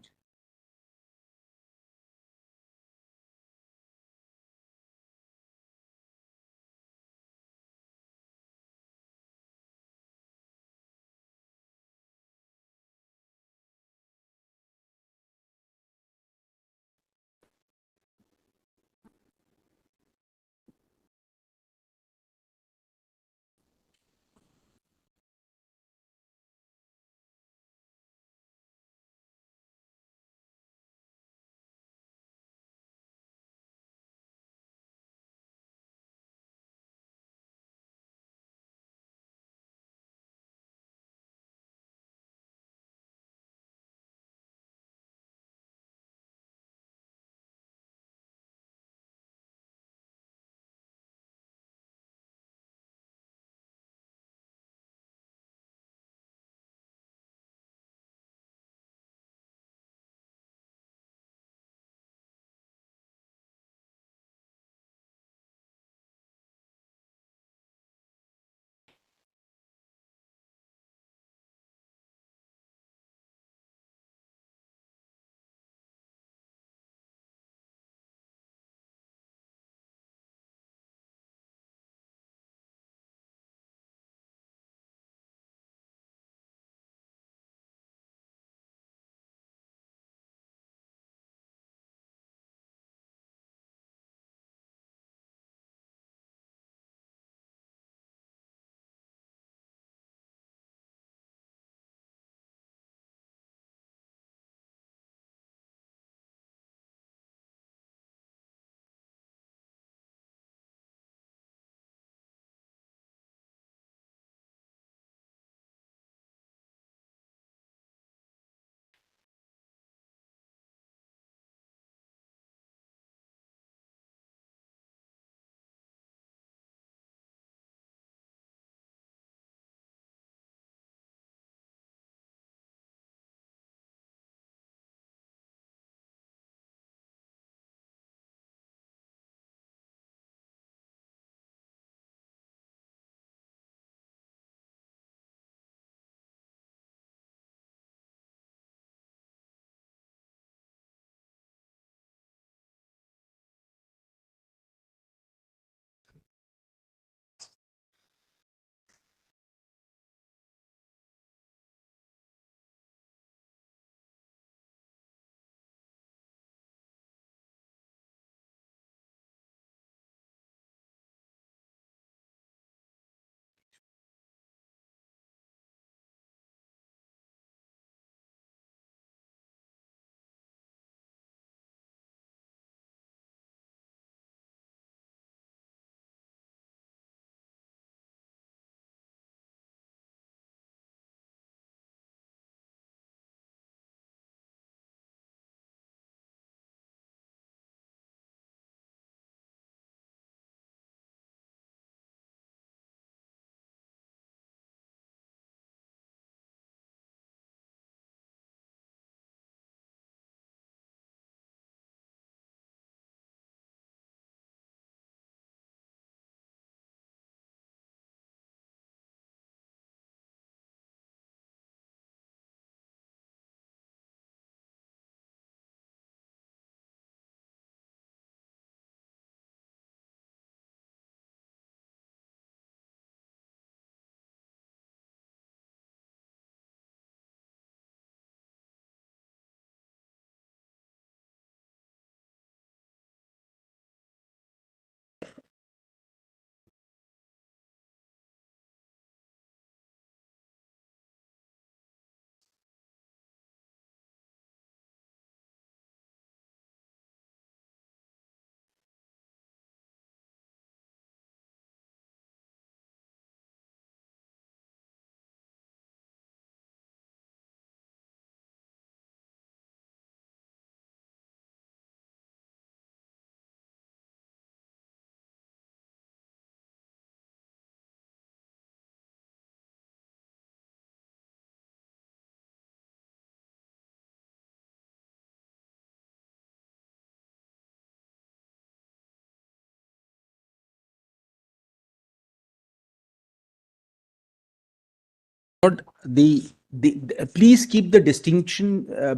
But please keep the distinction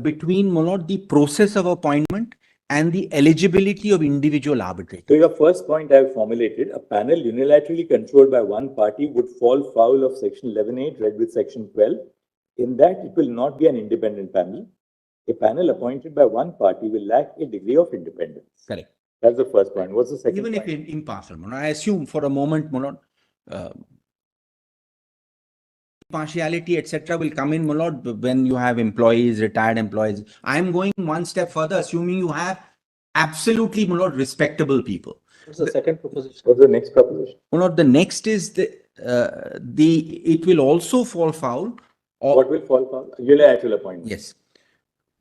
between, my lord, the process of appointment and the eligibility of individual arbitrators. So your first point I have formulated, a panel unilaterally controlled by one party would fall foul of section 11(8) read with section 12. In that it will not be an independent panel. A panel appointed by one party will lack a degree of independence. Correct. That's the first point. What's the second Even point? if impartial, my lord, I assume for a moment, my lord, impartiality, etc., will come in, my lord, when you have employees, retired employees. I am going one step further, assuming you have absolutely, my lord, respectable people. What's the second proposition? What's the next proposition? My lord, the next is it will also fall foul of, What will fall foul? Unilateral appointment. yes,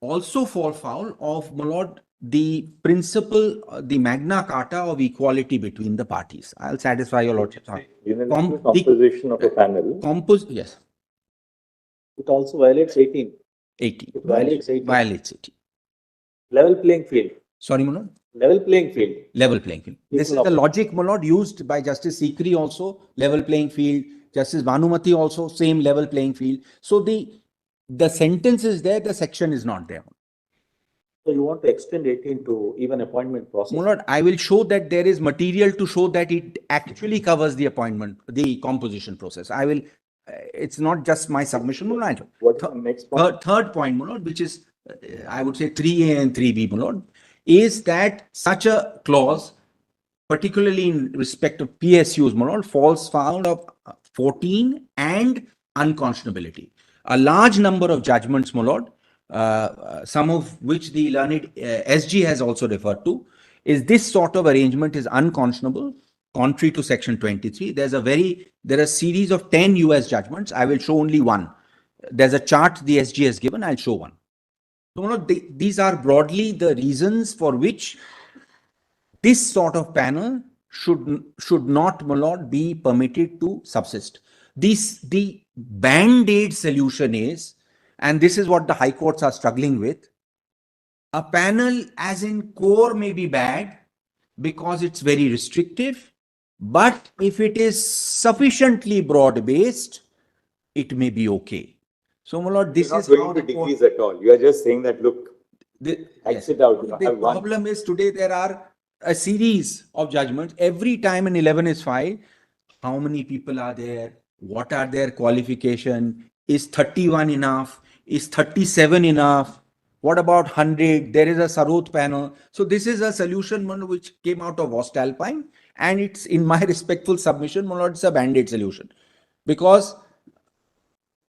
also fall foul of, my lord, the principle, the Magna Carta of equality between the parties. I'll satisfy your lordship. Unilateral composition of a panel. Yes, It also violates 18. 80. It violates 18. Violates 80. Level playing field. Sorry, my lord. Level playing field. Level playing field. This is the logic, my lord, used by Justice Sikri also, level playing field. Justice Bhanumati also, same level playing field. So the sentence is there, the section is not there. So you want to extend 18 to even appointment process? My lord, I will show that there is material to show that it actually covers the appointment, the composition process. I will, it's not just my submission, my lord. What's the next point? Third point, my lord, which is, I would say 3A and 3B, my lord, is that such a clause, particularly in respect of PSUs, my lord, falls foul of 14 and unconscionability. A large number of judgments, my lord, some of which the learned SG has also referred to, is this sort of arrangement is unconscionable, contrary to section 23. There are a series of 10 US judgments. I will show only one. There's a chart the SG has given. I'll show one. So, my lord, these are broadly the reasons for which this sort of panel should not, my lord, be permitted to subsist. The band-aid solution is, and this is what the high courts are struggling with, a panel as in core may be bad because it's very restrictive, but if it is sufficiently broad-based, it may be okay. So, my lord, this You're is not how going the to court... degrees at all. You are just saying that, look, Yes. exit out. You The have one. problem is today there are a series of judgments. Every time an 11 is filed, how many people are there? What are their qualification? Is 31 enough? Is 37 enough? What about 100? There is a Sarot panel. So this is a solution, one which came out of Voestalpine, and it's, in my respectful submission, my lord, it's a band-aid solution. Because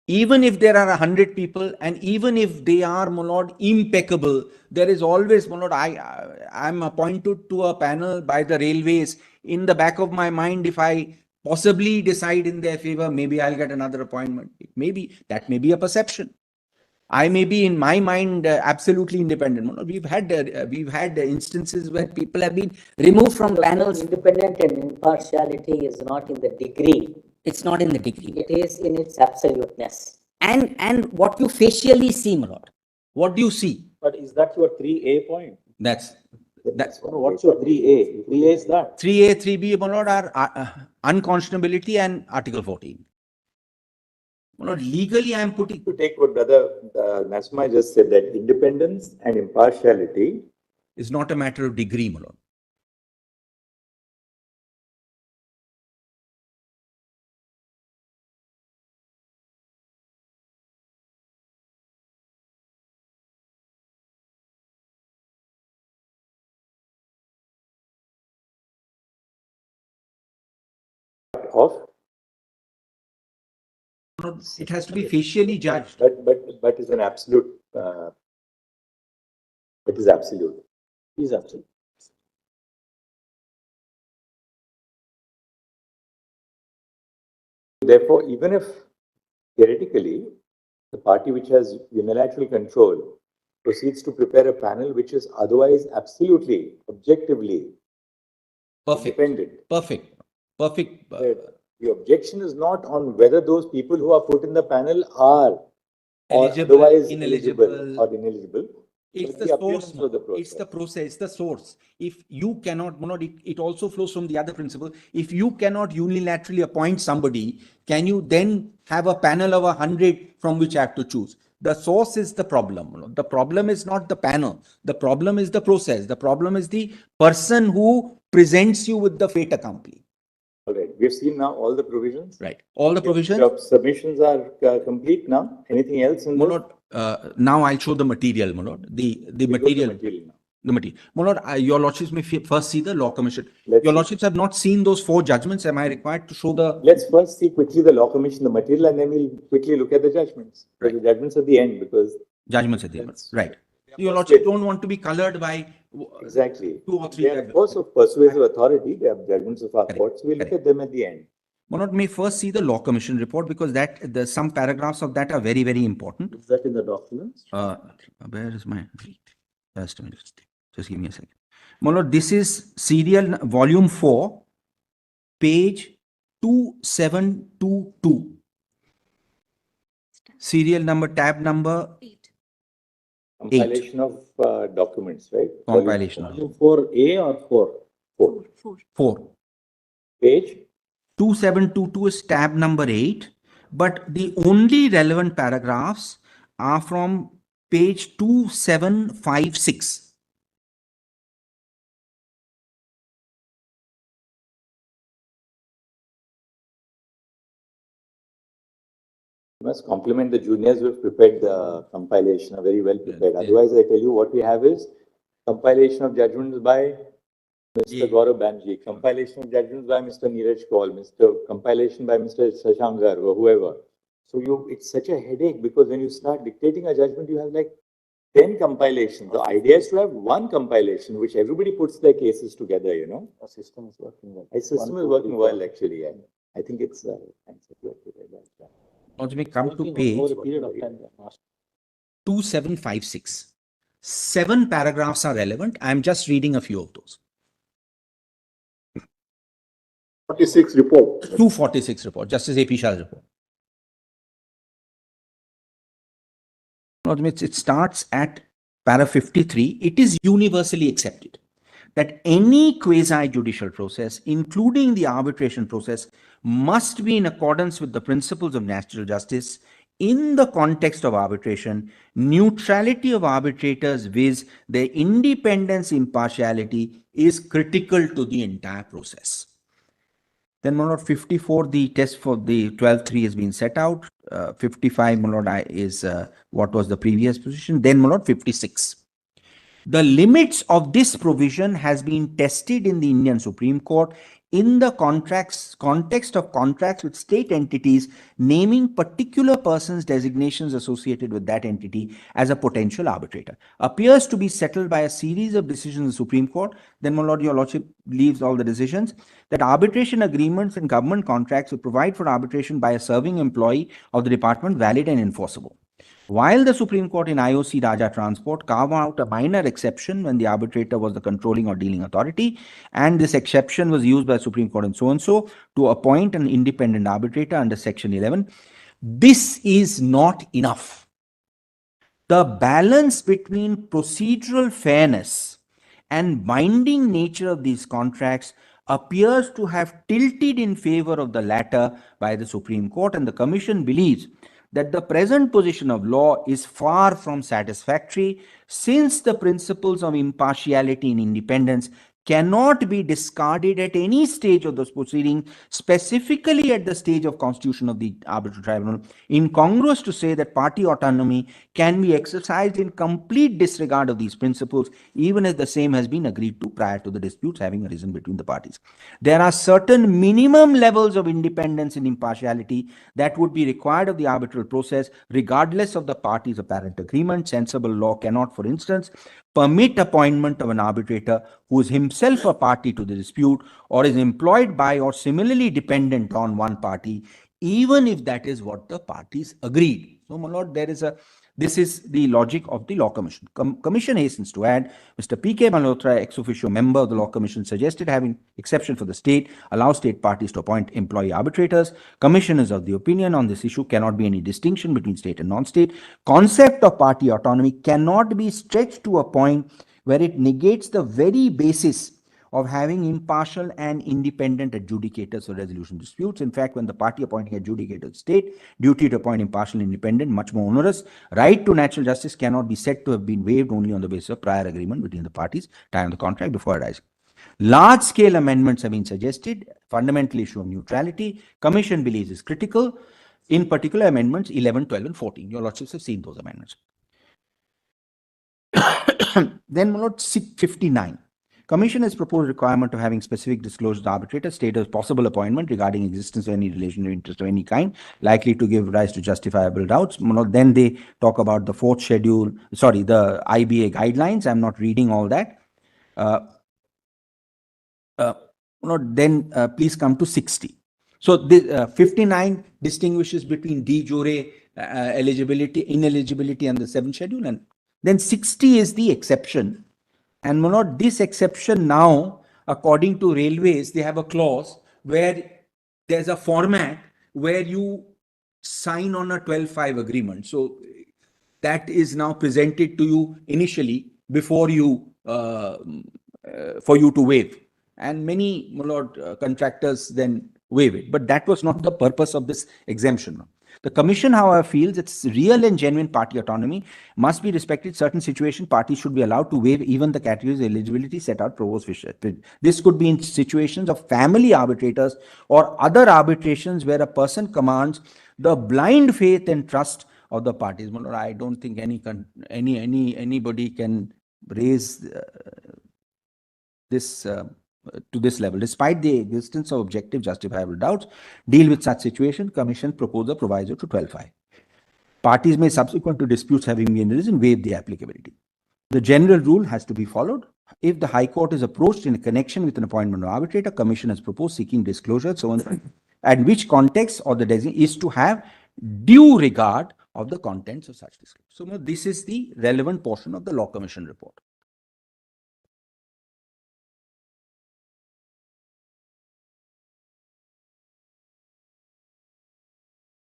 even if there are 100 people, and even if they are, my lord, impeccable, there is always, my lord, I'm appointed to a panel by the railways. In the back of my mind, if I possibly decide in their favor, maybe I'll get another appointment. That may be a perception. I may be, in my mind, absolutely independent. My lord, we've had instances where people have been removed from panels. Independent and impartiality is not in the degree. It's not in the degree. It is in its absoluteness. And what you facially see, my lord. What do you see? But is that your 3A point? That's No, what's your 3A? 3A is that. 3A, 3B, my lord, are unconscionability and Article 14. My lord, legally I am putting... To take what Brother Nasma just said, that independence and impartiality is not a matter of degree, my lord. of, It has to be facially judged. but is an absolute. It is absolute. Is absolute. Therefore, even if theoretically the party which has unilateral control proceeds to prepare a panel which is otherwise absolutely, objectively independent. Perfect. The objection is not on whether those people who are put in the panel are Eligible, or otherwise ineligible. eligible or ineligible. It's but the appearance source. of the process. It's the process, the source. If you cannot, it also flows from the other principle. If you cannot unilaterally appoint somebody, can you then have a panel of 100 from which I have to choose. The source is the problem. The problem is not the panel. The problem is the process. The problem is the person who presents you with the fait accompli. All right, we've seen now all the provisions. Right. All the provisions. Your submissions are complete now. Anything else in Monod, now I'll show the material, Monod. The material. material now. The material. Monod, your lordships may first see the law commission. Let's Your see. lordships have not seen those 4 judgments. Am I required to show the Let's first see quickly the law commission, the material, and then we'll quickly look at the judgments. Right. The judgments at the end, because judgments at the end? That's- Right. Your lordships don't want to be colored by exactly. 2 or 3 They are, of judgments. course, of persuasive authority. They are judgments of our Correct. courts. We'll look Correct. at them at the end. Monod may first see the law commission report because some paragraphs of that are very, very important. Is that in the documents? Where is my just a minute. Just give me a second. Monod, this is serial volume 4, page 2722. Serial number, tab number, 8. Compilation of documents, right? compilation. Volume 4A or 4? 4. 4. Page. 2722 is tab number 8, but the only relevant paragraphs are from page 2756. You must compliment the juniors who have prepared the compilation, are very well prepared. Yeah. Otherwise, I tell you what we have is compilation of judgments by Mr. Yeah. Gaurav Banji, compilation of judgments by Mr. Neeraj Kaul, compilation by Mr. Shashankar or whoever. So it's such a headache because when you start dictating a judgment, you have like 10 compilations. The idea is to have one compilation, which everybody puts their cases together, you know. The system is working well. The system is working well, actually. Yeah. I think it's, thanks. Now, we come to Working page over a period of time. 2756. 7 paragraphs are relevant. I'm just reading a few of those. 46 report. 246 report, Justice A.P. Shah's report. It starts at para 53. It is universally accepted that any quasi-judicial process, including the arbitration process, must be in accordance with the principles of natural justice in the context of arbitration, neutrality of arbitrators viz. Their independence, impartiality is critical to the entire process. Then, my lord, 54, the test for the 12.3 has been set out. 55, my lord, is what was the previous position. Then, my lord, 56. The limits of this provision has been tested in the Indian Supreme Court in the context of contracts with state entities naming particular persons' designations associated with that entity as a potential arbitrator. Appears to be settled by a series of decisions in the Supreme Court. Then, my lord, your lordship leaves all the decisions that arbitration agreements and government contracts will provide for arbitration by a serving employee of the department valid and enforceable. While the Supreme Court in IOC Raja Transport carved out a minor exception when the arbitrator was the controlling or dealing authority, and this exception was used by the Supreme Court in so-and-so to appoint an independent arbitrator under Section 11, this is not enough. The balance between procedural fairness and binding nature of these contracts appears to have tilted in favor of the latter by the Supreme Court, and the Commission believes that the present position of law is far from satisfactory, since the principles of impartiality and independence cannot be discarded at any stage of the proceeding, specifically at the stage of constitution of the arbitral tribunal, incongruous to say that party autonomy can be exercised in complete disregard of these principles, even as the same has been agreed to prior to the disputes having arisen between the parties. There are certain minimum levels of independence and impartiality that would be required of the arbitral process, regardless of the parties' apparent agreement. Sensible law cannot, for instance, permit appointment of an arbitrator who is himself a party to the dispute or is employed by or similarly dependent on one party, even if that is what the parties agreed. So, my lord, this is the logic of the Law Commission. Commission hastens to add, Mr. P.K. Malhotra, ex officio member of the Law Commission, suggested having exception for the state, allow state parties to appoint employee arbitrators. Commission is of the opinion on this issue cannot be any distinction between state and non-state. Concept of party autonomy cannot be stretched to a point where it negates the very basis of having impartial and independent adjudicators for resolution disputes. In fact, when the party appointing adjudicators state duty to appoint impartial and independent, much more onerous, right to natural justice cannot be said to have been waived only on the basis of prior agreement between the parties, time of the contract before arising. Large-scale amendments have been suggested. Fundamental issue of neutrality, Commission believes is critical. In particular, amendments 11, 12, and 14. Your Lordships have seen those amendments. Then, my Lord, 59. Commission has proposed requirement of having specific disclosure to arbitrator state as possible appointment regarding existence of any relation of interest of any kind likely to give rise to justifiable doubts. My Lord, then they talk about the fourth schedule, sorry, the IBA guidelines. I'm not reading all that. Then please come to 60. So the 59 distinguishes between de jure eligibility, ineligibility, and the 7th schedule, and then 60 is the exception. And this exception now, according to railways, they have a clause where there's a format where you sign on a 12-5 agreement. So that is now presented to you initially before you for you to waive. And many, my Lord, contractors then waive it. But that was not the purpose of this exemption. The Commission, however, feels its real and genuine party autonomy must be respected. Certain situations, parties should be allowed to waive even the categories of eligibility set out Provost Fisher. This could be in situations of family arbitrators or other arbitrations where a person commands the blind faith and trust of the parties. I don't think anybody can raise this to this level. Despite the existence of objective justifiable doubts, deal with such situation, Commission proposed a proviso to 12.5. Parties may, subsequent to disputes having been arisen, waive the applicability. The general rule has to be followed. If the High Court is approached in connection with an appointment of arbitrator, Commission has proposed seeking disclosure, so on, and which context or the designation is to have due regard of the contents of such disclosure. So this is the relevant portion of the Law Commission report.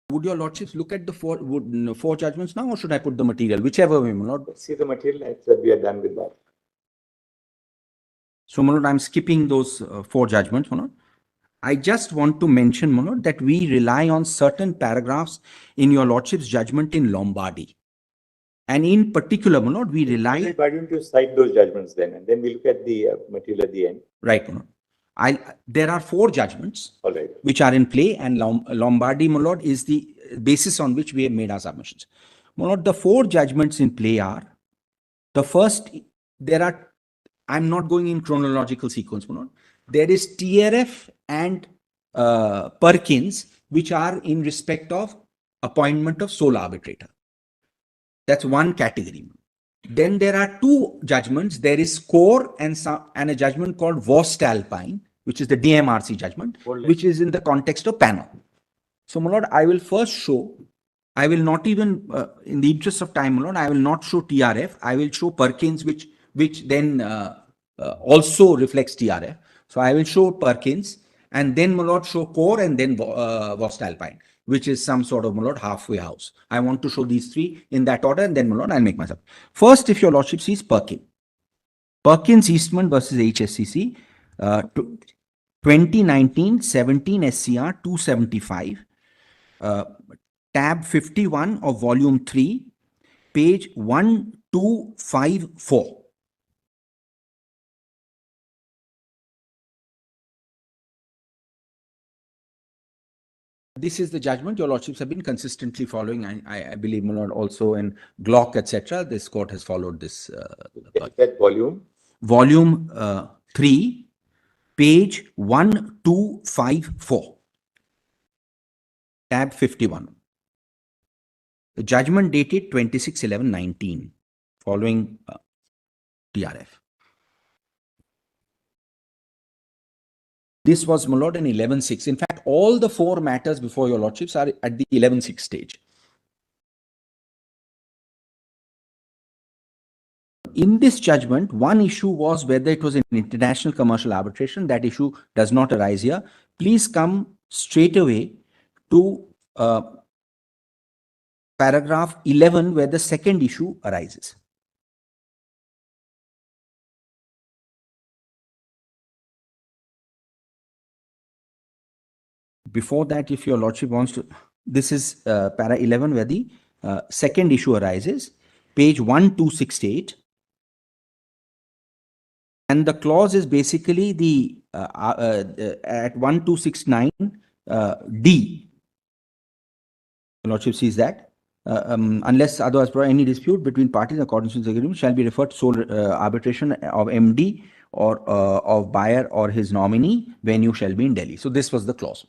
Would your Lordships look at the four judgments now, or should I put the material? Whichever way, my Lord. Let's see the material. I said we are done with that. So, my Lord, I'm skipping those four judgments, my Lord. I just want to mention, my Lord, that we rely on certain paragraphs in your Lordship's judgment in Lombardy. And in particular, my Lord, we rely... Why don't you cite those judgments then? And then we look at the material at the end. Right, my Lord. There are four judgments which are in play, and Lombardy, my Lord, is the basis on which we have made our submissions. My Lord, the four judgments in play are, the first, I'm not going in chronological sequence, my Lord. There is TRF and Perkins, which are in respect of appointment of sole arbitrator. That's one category. Then there are two judgments. There is Core and a judgment called Vost-Alpine, which is the DMRC judgment, which is in the context of panel. So, my Lord, I will first show, I will not even, in the interest of time, my Lord, I will not show TRF. I will show Perkins, which then also reflects TRF. So, I will show Perkins, and then, my Lord, show Core, and then Vost-Alpine, which is some sort of, my Lord, halfway house. I want to show these three in that order, and then, my Lord, I'll make myself. First, if your Lordship sees Perkins. Perkins Eastman versus HSCC, 2019-17 SCR 275, tab 51 of volume 3, page 1254. This is the judgment your Lordships have been consistently following. I believe, my Lord, also in Glock, etc. This court has followed this. That volume? Volume 3, page 1254. Tab 51. The judgment dated 26/11/19, following TRF. This was, my Lord, in 11.6. In fact, all the four matters before your Lordships are at the 11.6 stage. In this judgment, one issue was whether it was an international commercial arbitration. That issue does not arise here. Please come straight away to paragraph 11, where the second issue arises. Before that, if your lordship wants to, this is para 11 where the second issue arises, page 1268. And the clause is basically the at 1269 D. The lordship sees that unless otherwise any dispute between parties in accordance with the agreement shall be referred to sole arbitration of MD or of buyer or his nominee. Venue shall be in Delhi. So this was the clause.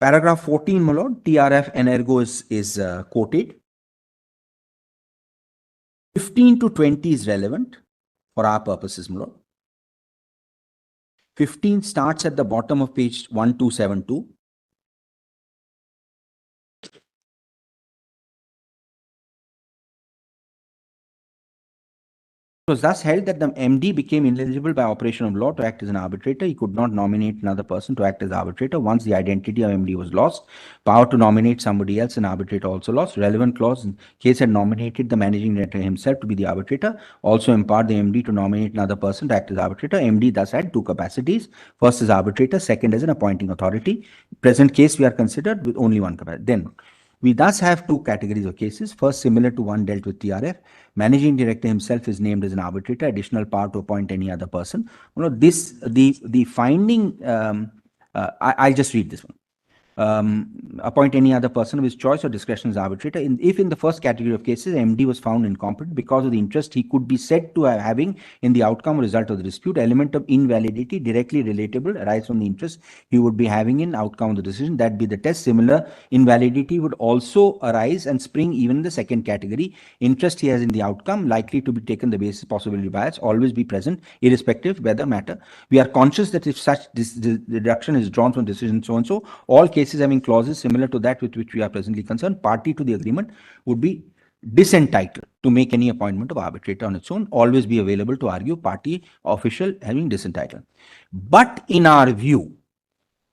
Paragraph 14, my lord, TRF and ergo is quoted. 15 to 20 is relevant for our purposes, my lord. 15 starts at the bottom of page 1272. It was thus held that the MD became ineligible by operation of law to act as an arbitrator. He could not nominate another person to act as arbitrator. Once the identity of MD was lost, power to nominate somebody else, an arbitrator also lost. Relevant clause in case had nominated the managing director himself to be the arbitrator, also empowered the MD to nominate another person to act as arbitrator. MD thus had two capacities. First as arbitrator, second as an appointing authority. Present case we are considered with only one capacity. Then we thus have two categories of cases. First, similar to one dealt with TRF, managing director himself is named as an arbitrator, additional power to appoint any other person. You know, this the finding. I'll just read this one. Appoint any other person of his choice or discretion as arbitrator. If in the first category of cases, MD was found incompetent because of the interest he could be said to have having in the outcome or result of the dispute, element of invalidity directly relatable arise from the interest he would be having in outcome of the decision. That be the test. Similar invalidity would also arise and spring even in the second category. Interest he has in the outcome likely to be taken the basis possibility bias always be present irrespective whether matter. We are conscious that if such deduction is drawn from decision so and so, all cases having clauses similar to that with which we are presently concerned, party to the agreement would be disentitled to make any appointment of arbitrator on its own, always be available to argue party official having disentitled. But in our view,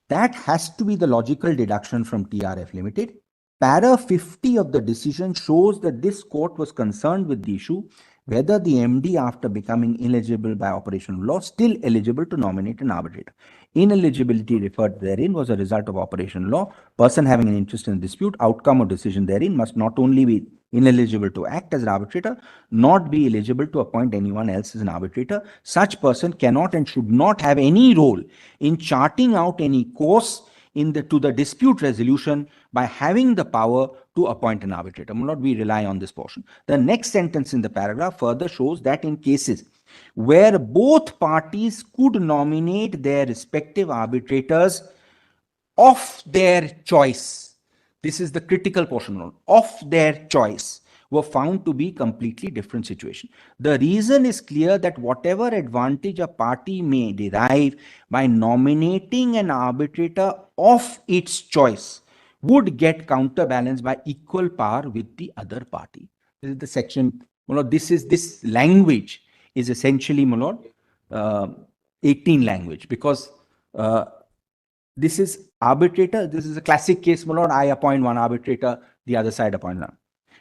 that has to be the logical deduction from TRF Limited. Para 50 of the decision shows that this court was concerned with the issue whether the MD, after becoming ineligible by operation of law, still eligible to nominate an arbitrator. Ineligibility referred therein was a result of operation law. Person having an interest in a dispute, outcome of decision therein must not only be ineligible to act as an arbitrator, not be eligible to appoint anyone else as an arbitrator. Such person cannot and should not have any role in charting out any course to the dispute resolution by having the power to appoint an arbitrator. Will not we rely on this portion. The next sentence in the paragraph further shows that in cases where both parties could nominate their respective arbitrators of their choice, this is the critical portion, of their choice, were found to be completely different situation. The reason is clear that whatever advantage a party may derive by nominating an arbitrator of its choice would get counterbalanced by equal power with the other party. This is the section, this language is essentially, 18 language, because this is arbitrator. This is a classic case, I appoint one arbitrator, the other side appoint none.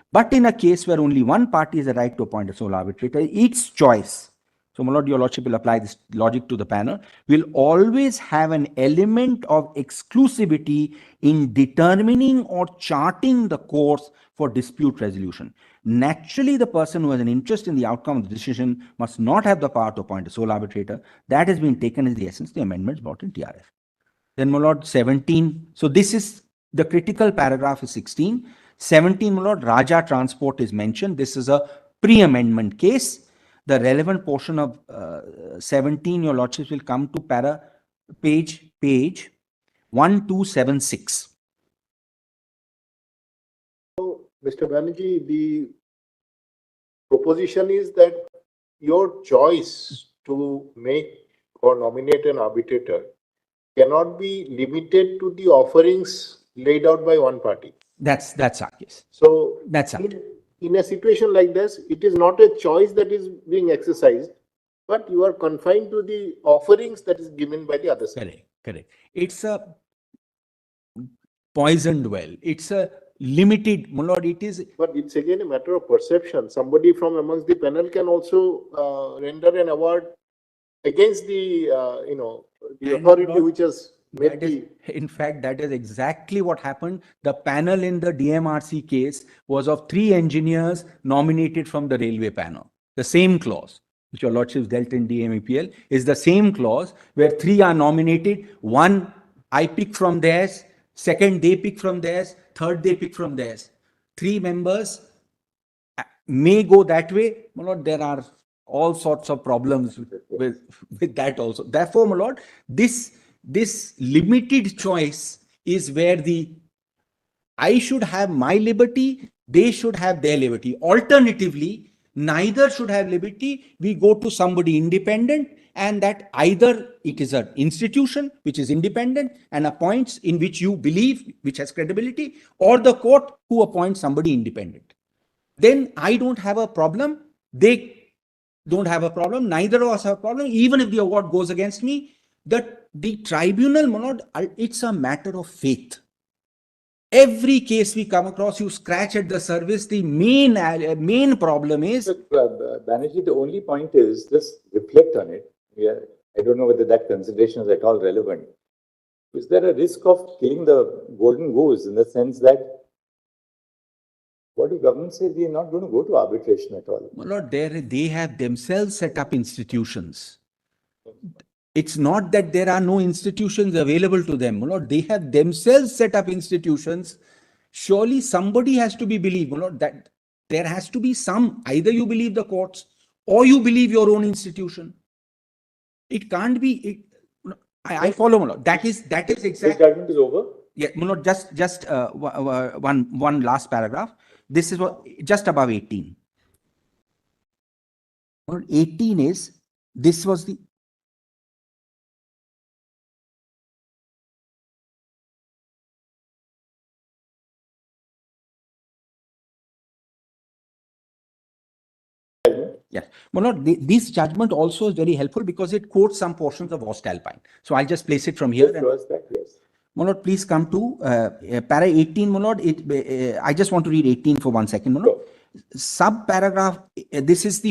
But in a case where only one party has the right to appoint a sole arbitrator, its choice, so my lord, your lordship will apply this logic to the panel, will always have an element of exclusivity in determining or charting the course for dispute resolution. Naturally, the person who has an interest in the outcome of the decision must not have the power to appoint a sole arbitrator. That has been taken as the essence of the amendments brought in TRF. Then, my lord, 17. So this is the critical paragraph is 16. 17, my lord, Raja Transport is mentioned. This is a pre-amendment case. The relevant portion of 17, your lordships, will come to page 1276. So, Mr. Banerjee, the proposition is that your choice to make or nominate an arbitrator cannot be limited to the offerings laid out by one party. That's our case. So That's our in a situation like this, it is not a choice that is being exercised, but you are confined to the offerings that is given by the other side. Correct. It's a poisoned well. It's a limited, my lord, it is. But it's again a matter of perception. Somebody from amongst the panel can also render an award against the, the And authority not- which has made That is, the, in fact, that is exactly what happened. The panel in the DMRC case was of 3 engineers nominated from the railway panel. The same clause, which your lordships dealt in DMEPL, is the same clause where 3 are nominated. One I pick from theirs, second they pick from theirs, third they pick from theirs. 3 members may go that way. My lord, there are all sorts of problems with that also. Therefore, my lord, this limited choice is where I should have my liberty, they should have their liberty. Alternatively, neither should have liberty. We go to somebody independent, and that either it is an institution which is independent and appoints in which you believe, which has credibility, or the court who appoints somebody independent. Then I don't have a problem. They don't have a problem. Neither of us have a problem. Even if the award goes against me, the tribunal, my lord, it's a matter of faith. Every case we come across, you scratch at the surface. The main problem is Banerjee, the only point is just reflect on it. I don't know whether that consideration is at all relevant. Is there a risk of killing the golden goose in the sense that what do government say? We are not going to go to arbitration at all. my lord, they have themselves set up institutions. It's not that there are no institutions available to them. My lord, they have themselves set up institutions. Surely somebody has to be believed. My lord, that there has to be some. Either you believe the courts or you believe your own institution. It can't be. I follow, my lord. That is This exactly. judgment is over. Yeah, my lord, just one last paragraph. This is what just above 18. My lord, 18 is this was the. Yes. Well, no, this judgment also is very helpful because it quotes some portions of Voestalpine. So I'll just place it from here. Just was that, yes. Monod, please come to para 18, Monod. I just want to read 18 for 1 second, Monod. Sure. Sub-paragraph, this is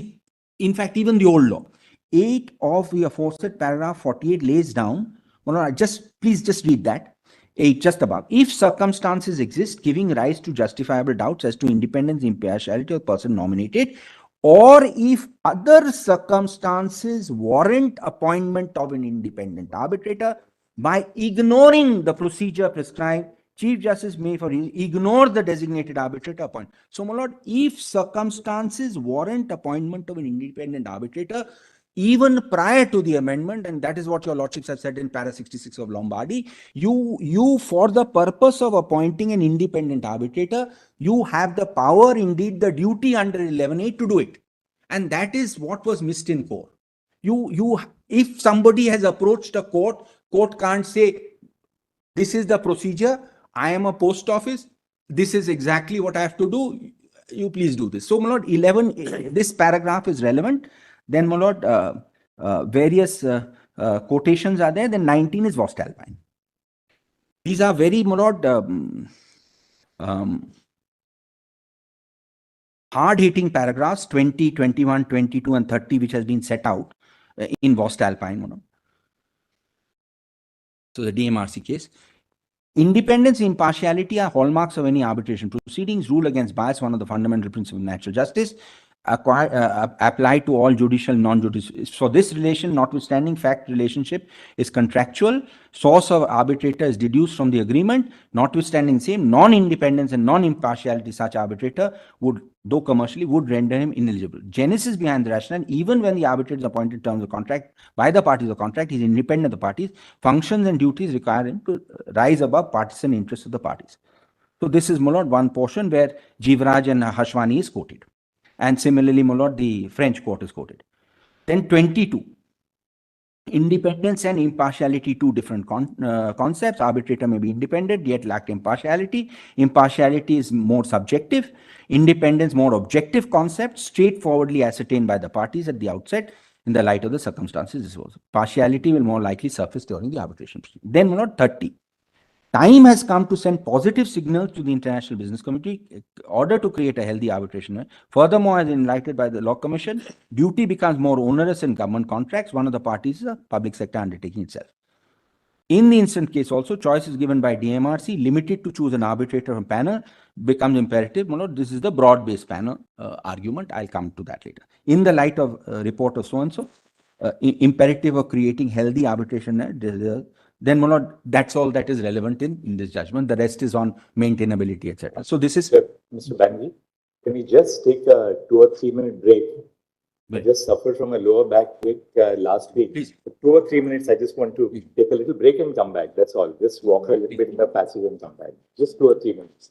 in fact, even the old law. 8 of the aforesaid paragraph 48 lays down, Monod, please just read that. 8 just above. If circumstances exist giving rise to justifiable doubts as to independence, impartiality of the person nominated, or if other circumstances warrant appointment of an independent arbitrator, by ignoring the procedure prescribed, Chief Justice may ignore the designated arbitrator appoint. So, my lord, if circumstances warrant appointment of an independent arbitrator, even prior to the amendment, and that is what your lordships have said in para 66 of Lombardy, you for the purpose of appointing an independent arbitrator, you have the power, indeed the duty under 11A to do it. And that is what was missed in core. If somebody has approached a court can't say, this is the procedure, I am a post office, this is exactly what I have to do, you please do this. So, my lord, 11, this paragraph is relevant. Then, my lord, various quotations are there. Then 19 is Voestalpine. These are very, my lord, hard-hitting paragraphs, 20, 21, 22, and 30, which has been set out in Voestalpine. So the DMRC case. Independence and impartiality are hallmarks of any arbitration proceedings. Rule against bias, one of the fundamental principles of natural justice, apply to all judicial, non-judicial. For this relation, notwithstanding fact relationship is contractual. Source of arbitrator is deduced from the agreement. Notwithstanding same, non-independence and non-impartiality, such arbitrator would, though commercially, would render him ineligible. Genesis behind the rationale, even when the arbitrator is appointed terms of contract by the parties of contract, he is independent of the parties. Functions and duties require him to rise above partisan interests of the parties. So this is, my lord, one portion where Jivraj and Hashwani is quoted. And similarly, my lord, the French court is quoted. Then 22. Independence and impartiality, two different concepts. Arbitrator may be independent, yet lack impartiality. Impartiality is more subjective. Independence, more objective concept, straightforwardly ascertained by the parties at the outset in the light of the circumstances. Partiality will more likely surface during the arbitration proceeding. Then, my lord, 30. Time has come to send positive signals to the international business community in order to create a healthy arbitration. Furthermore, as enlightened by the Law Commission, duty becomes more onerous in government contracts. One of the parties is a public sector undertaking itself. In the instant case also, choice is given by DMRC, limited to choose an arbitrator from panel, becomes imperative. This is the broad-based panel argument. I'll come to that later. In the light of report of so-and-so, imperative of creating healthy arbitration, then that's all that is relevant in this judgment. The rest is on maintainability, etc. So this is... Mr. Banerjee, can we just take a 2 or 3 minute break? I just suffered from a lower back ache last week. Please. For 2 or 3 minutes, I just want to take a little break and come back. That's all. Just walk a little bit in the passage and come back. Just 2 or 3 minutes.